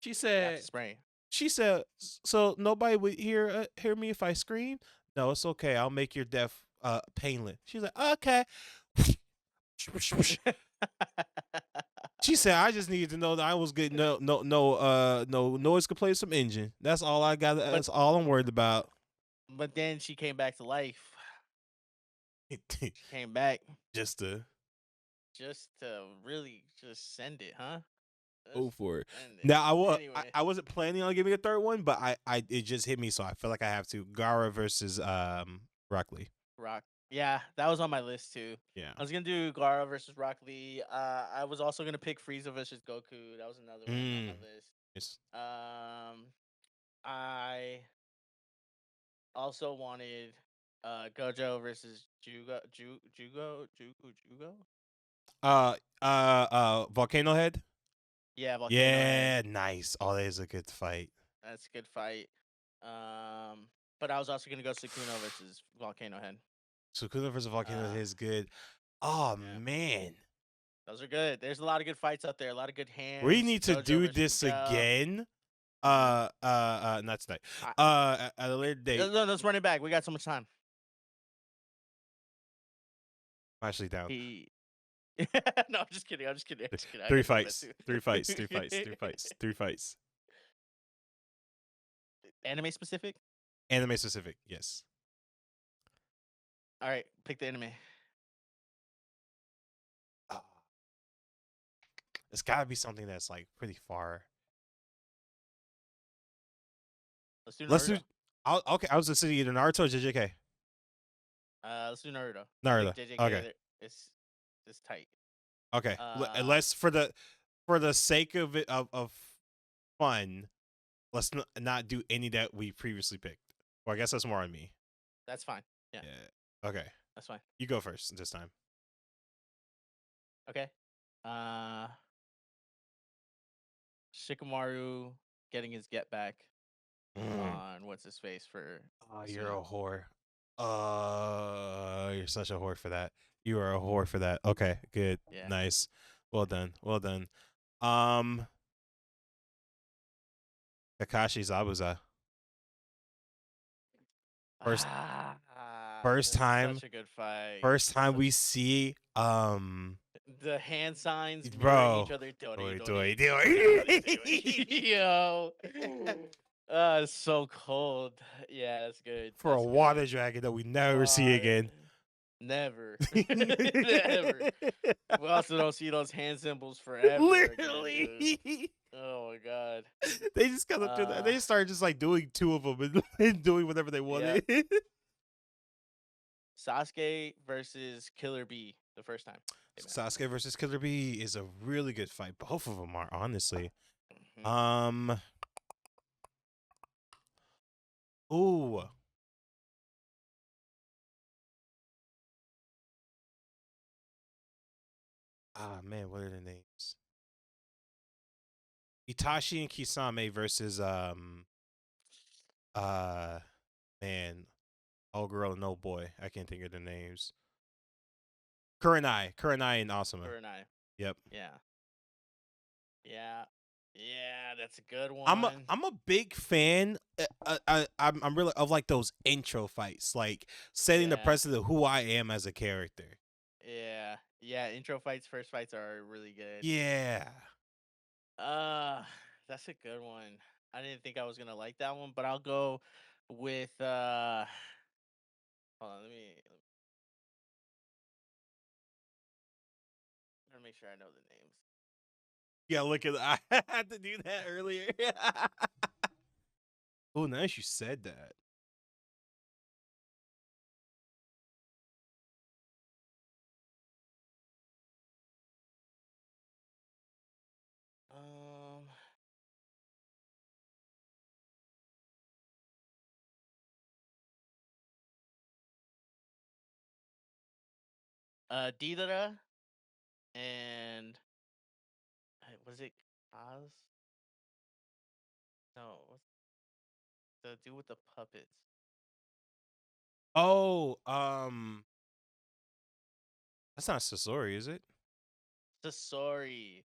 Speaker 3: she
Speaker 4: got to
Speaker 3: said.
Speaker 4: spraying.
Speaker 3: She said, "So nobody would hear me if I scream? No, it's okay. I'll make your death painless." She's like, "Okay." She said, "I just needed to know that I was getting no noise complaints from engine. That's all I got.
Speaker 4: but
Speaker 3: That's all I'm worried about."
Speaker 4: but then she came back to life. She came back
Speaker 3: Just to
Speaker 4: just to really just send it, huh?
Speaker 3: go
Speaker 4: Just
Speaker 3: for it.
Speaker 4: send it.
Speaker 3: Now
Speaker 4: Anyway,
Speaker 3: I wasn't planning on giving a third one, but I it just hit me, so I feel like I have to. Gara versus Rock Lee.
Speaker 4: Rock. Yeah, that was on my list too.
Speaker 3: Yeah.
Speaker 4: I was gonna do Gara versus Rock Lee. I was also gonna pick Frieza versus Goku. That was another one on my list.
Speaker 3: Yes.
Speaker 4: I also wanted Gojo versus Jugo.
Speaker 3: Volcano Head.
Speaker 4: Yeah, Volcano Head.
Speaker 3: Yeah, nice. Oh, that is a good fight.
Speaker 4: That's a good fight. But I was also gonna go Sukuna versus Volcano Head.
Speaker 3: Sukuna versus Volcano
Speaker 4: Uh,
Speaker 3: Head is good. Oh
Speaker 4: yeah,
Speaker 3: man,
Speaker 4: those are good. There's a lot of good fights out there. A lot of good
Speaker 3: we
Speaker 4: hands.
Speaker 3: need to
Speaker 4: Gojo
Speaker 3: do
Speaker 4: versus
Speaker 3: this
Speaker 4: Miguel.
Speaker 3: again.
Speaker 4: Mm-hmm.
Speaker 3: Not tonight.
Speaker 4: I,
Speaker 3: At a later date.
Speaker 4: let's run it back. We got so much time.
Speaker 3: I'm actually down.
Speaker 4: He. No, I'm just kidding. I'm just kidding. I'm just kidding. I
Speaker 3: Three
Speaker 4: gotta go to bed
Speaker 3: fights.
Speaker 4: too.
Speaker 3: 3 fights. 3 fights. 3 fights. 3 fights.
Speaker 4: Anime specific.
Speaker 3: Anime specific. Yes.
Speaker 4: All right, pick the anime.
Speaker 3: Ah, it's got to be something that's like pretty far.
Speaker 4: Let's do
Speaker 3: Let's
Speaker 4: Naruto.
Speaker 3: do. Okay, I was just sitting either Naruto or JJK.
Speaker 4: Let's do Naruto. I
Speaker 3: Naruto.
Speaker 4: think JJK
Speaker 3: Okay.
Speaker 4: it's tight.
Speaker 3: Okay.
Speaker 4: Uh,
Speaker 3: Let's for the sake of it of fun, let's not do any that we previously picked. Well, I guess that's more on me.
Speaker 4: that's fine. Yeah,
Speaker 3: Okay.
Speaker 4: that's fine.
Speaker 3: You go first this time.
Speaker 4: Okay. Uh, Shikamaru getting his get back on what's his face for.
Speaker 3: Oh, you're
Speaker 4: Asuna.
Speaker 3: a whore. You're such a whore for that. You are a whore for that. Okay, good.
Speaker 4: Yeah.
Speaker 3: Nice. Well done. Well done. Um Kakashi Zabuza. First first
Speaker 4: That's
Speaker 3: time
Speaker 4: such a good fight.
Speaker 3: first time we see
Speaker 4: The hand signs mirroring
Speaker 3: bro.
Speaker 4: each other.
Speaker 3: Doy,
Speaker 4: Dori,
Speaker 3: doy, doy.
Speaker 4: Yo. It's so cold. Yeah, that's good.
Speaker 3: For a
Speaker 4: That's
Speaker 3: water
Speaker 4: good.
Speaker 3: dragon that we never see again.
Speaker 4: Never. Never. We also don't see those hand symbols forever again, dude.
Speaker 3: Literally.
Speaker 4: Oh my god.
Speaker 3: They just got up to that. They just started just like doing two of them and doing whatever they wanted.
Speaker 4: Sasuke versus Killer Bee the first time.
Speaker 3: Sasuke versus Killer Bee is a really good fight. Both of them are, honestly.
Speaker 4: Mm-hmm.
Speaker 3: Ooh. Ah, man, what are the names? Itachi and Kisame versus man, old girl and old boy. I can't think of the names. Kurenai and Asuma.
Speaker 4: Kurenai.
Speaker 3: Yep.
Speaker 4: Yeah. Yeah. Yeah, that's a good one.
Speaker 3: I'm a big fan. I'm really of like those intro fights, like setting the precedent of who I am as a character.
Speaker 4: Yeah. Yeah, intro fights, first fights are really good.
Speaker 3: Yeah.
Speaker 4: That's a good one. I didn't think I was gonna like that one, but I'll go with hold on, let me make sure I know the names.
Speaker 3: Yeah, look at I had to do that earlier. Oh, nice you said that.
Speaker 4: Um Deidara and was it Oz? No, what's the dude with the puppets?
Speaker 3: Oh, that's not Sasori, is it?
Speaker 4: Sasori.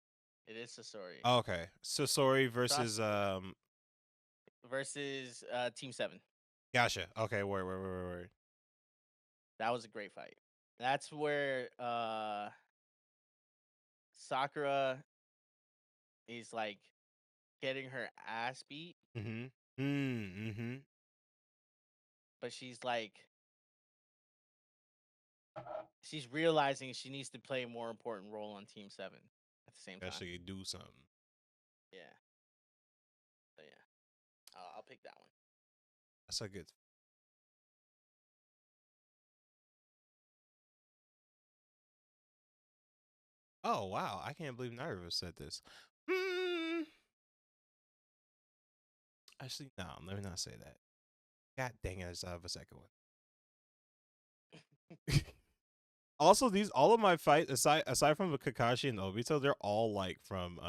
Speaker 4: It is Sasori.
Speaker 3: Oh, okay, Sasori versus
Speaker 4: versus Team 7.
Speaker 3: Gotcha. Okay, word.
Speaker 4: That was a great fight. That's where Sakura is like getting her ass beat,
Speaker 3: Mm-hmm.
Speaker 4: but she's realizing she needs to play a more important role on Team 7 at the same time.
Speaker 3: Actually, do something.
Speaker 4: Yeah. So yeah, I'll pick that one.
Speaker 3: That's a good. Oh wow, I can't believe neither of us said this. Actually, no, let me not say that. God dang it, I just have a second one. Also, all of my fights aside from the Kakashi and Obito, they're all like from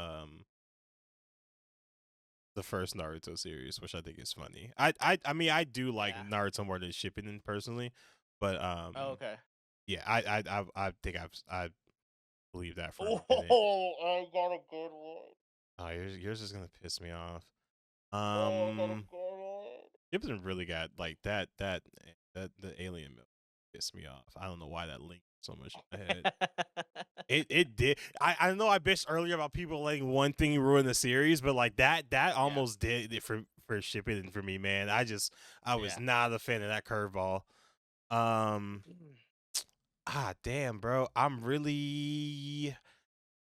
Speaker 3: the first Naruto series, which I think is funny. I mean I do like Naruto more than Shippuden personally, but
Speaker 4: Oh, okay.
Speaker 3: yeah, I think I believe that for a minute.
Speaker 4: I got a good one.
Speaker 3: Oh, yours is gonna piss me off.
Speaker 4: Oh, I got a good one.
Speaker 3: Shippuden really got like that the alien milk pissed me off. I don't know why that linked so much in my head. It did. I know I bitched earlier about people letting one thing ruin the series, but like that almost did it for Shippuden for me, man. I was not a fan of that curveball. Damn, bro. I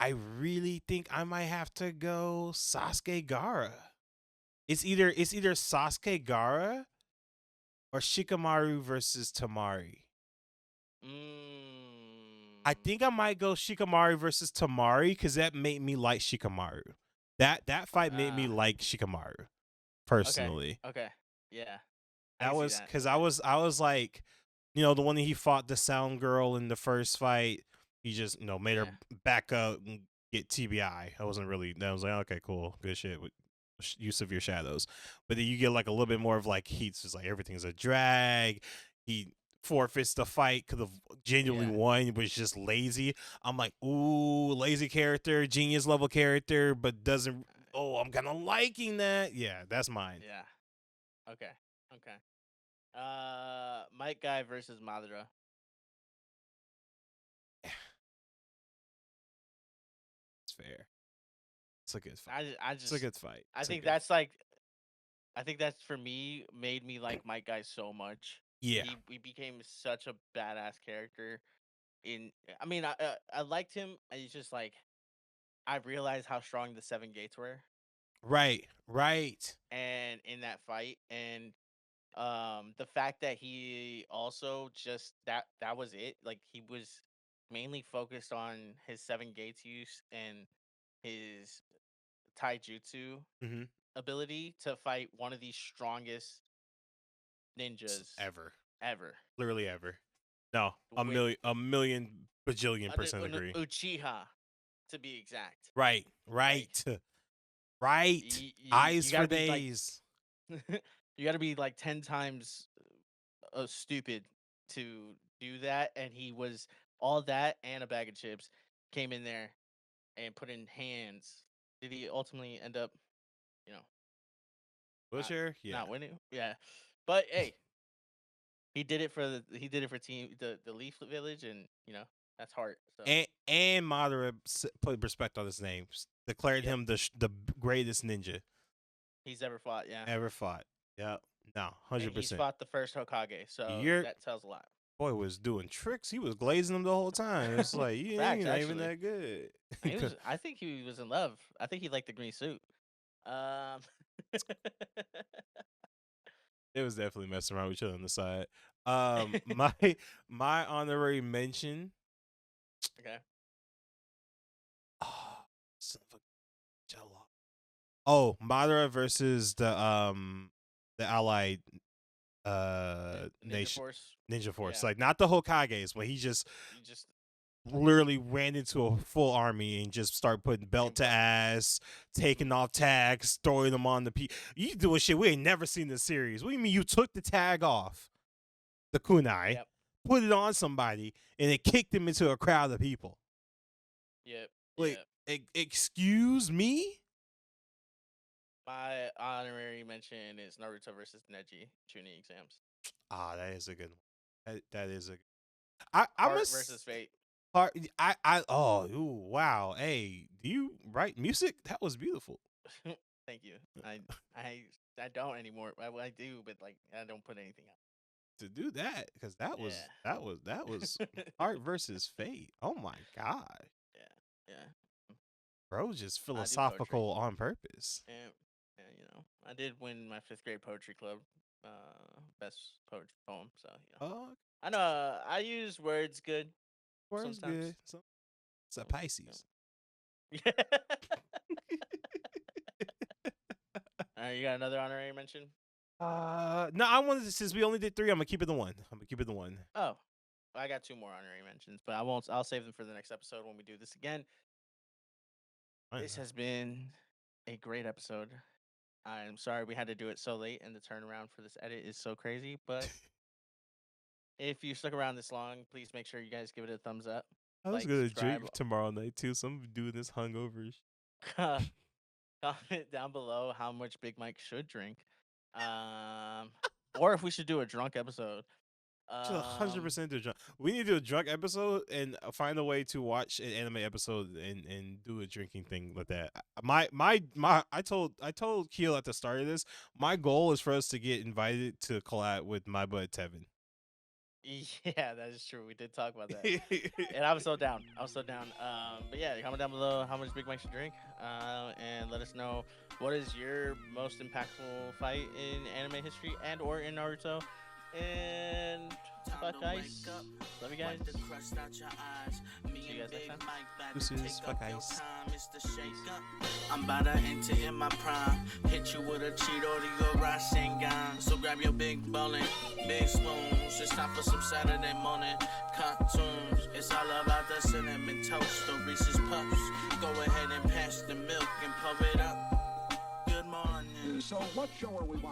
Speaker 3: really think I might have to go Sasuke Gaara. It's either Sasuke Gaara or Shikamaru versus Tamari. I think I might go Shikamaru versus Tamari because that made me like Shikamaru. That fight made me like Shikamaru personally.
Speaker 4: Okay. Yeah.
Speaker 3: That was because I was like, you know, the one that he fought the sound girl in the first fight. He just made her back up and get TBI. I was like, okay, cool, good shit with use of your shadows. But then you get like a little bit more of like he's just like everything's a drag. He forfeits the fight, could have genuinely won, but it's just lazy. I'm like, ooh, lazy character, genius level character, but doesn't. Oh, I'm kind of liking that. Yeah, that's mine.
Speaker 4: Yeah. Okay. Might Guy versus Madara.
Speaker 3: It's fair. It's a good fight.
Speaker 4: It's
Speaker 3: a good fight.
Speaker 4: I think that's for me made me like Might Guy so much.
Speaker 3: Yeah.
Speaker 4: He became such a badass character. I mean, I liked him. It's just like I realized how strong the 7 gates were.
Speaker 3: Right.
Speaker 4: And in that fight, and the fact that he also just that was it. Like he was mainly focused on his 7 gates use and his taijutsu ability to fight one of the strongest ninjas
Speaker 3: ever.
Speaker 4: Literally
Speaker 3: ever. No, a million bajillion percent agree.
Speaker 4: Uchiha, to be exact.
Speaker 3: Right. Eyes for days.
Speaker 4: Like, you got to be like 10 times stupid to do that, and he was all that and a bag of chips. Came in there and put in hands. Did he ultimately end up,
Speaker 3: Wheelchair?
Speaker 4: not winning? Yeah, but hey, he did it for team the Leaf Village, and that's heart. So.
Speaker 3: And Madara put respect on his name, declared him the greatest ninja
Speaker 4: he's ever fought. Yeah,
Speaker 3: ever fought. Yeah, no, 100%.
Speaker 4: He's fought the first Hokage, so that tells a lot.
Speaker 3: Boy was doing tricks. He was glazing them the whole time. It's like you ain't not even that good.
Speaker 4: I think he was in love. I think he liked the green suit.
Speaker 3: It was definitely messing around with each other on the side. My honorary mention.
Speaker 4: Okay.
Speaker 3: Oh, son of a jello. Oh, Madara versus the allied
Speaker 4: Ninja
Speaker 3: nation
Speaker 4: Force.
Speaker 3: Ninja Force. Like not the Hokages, but he just literally ran into a full army and just started putting belt to ass, taking off tags, throwing them on the people. You doing shit we ain't never seen in the series. What do you mean you took the tag off the kunai, put it on somebody, and it kicked him into a crowd of people? Like, excuse me?
Speaker 4: My honorary mention is Naruto versus Neji Chunin exams.
Speaker 3: Ah, that is a good one. That is a.
Speaker 4: Heart versus Fate.
Speaker 3: Oh, ooh, wow. Hey, do you write music? That was beautiful.
Speaker 4: Thank you. I don't anymore. I do, but like I don't put anything out.
Speaker 3: To do that, because that was Heart versus Fate. Oh my god.
Speaker 4: Yeah.
Speaker 3: Bro, just philosophical on purpose.
Speaker 4: Yeah, you know, I did win my 5th grade poetry club, best poetry poem. So you know, I know I use words good.
Speaker 3: Words
Speaker 4: sometimes.
Speaker 3: Good. It's a Pisces.
Speaker 4: Yeah. All right, you got another honorary mention?
Speaker 3: No, I wanted to, since we only did 3, I'm gonna keep it the one.
Speaker 4: Oh, I got 2 more honorary mentions, but I won't. I'll save them for the next episode when we do this again. This has been a great episode. I'm sorry we had to do it so late, and the turnaround for this edit is so crazy. But if you stuck around this long, please make sure you guys give it a thumbs up.
Speaker 3: I was gonna drink tomorrow night too, so I'm doing this hungover.
Speaker 4: Comment down below how much Big Mike should drink, or if we should do a drunk episode.
Speaker 3: 100% do a drunk. We need to do a drunk episode and find a way to watch an anime episode and do a drinking thing with that. I told Keel at the start of this, my goal is for us to get invited to collab with My Bud Tevin.
Speaker 4: Yeah, that is true. We did talk about that, and I was so down. But yeah, comment down below how much Big Mike should drink, and let us know what is your most impactful fight in anime history and or in Naruto. And fuck guys. Love you guys. See you guys next time.
Speaker 3: This is fuck ice.
Speaker 2: I'm about to enter in my prime. Hit you with a cheat or your Rasengan. So grab your big bowling, big spoons. It's time for some Saturday morning cartoons. It's all about the cinnamon toast, the Reese's Puffs. Go ahead and pass the milk and pump it up. Good morning.
Speaker 1: So what show are we watching?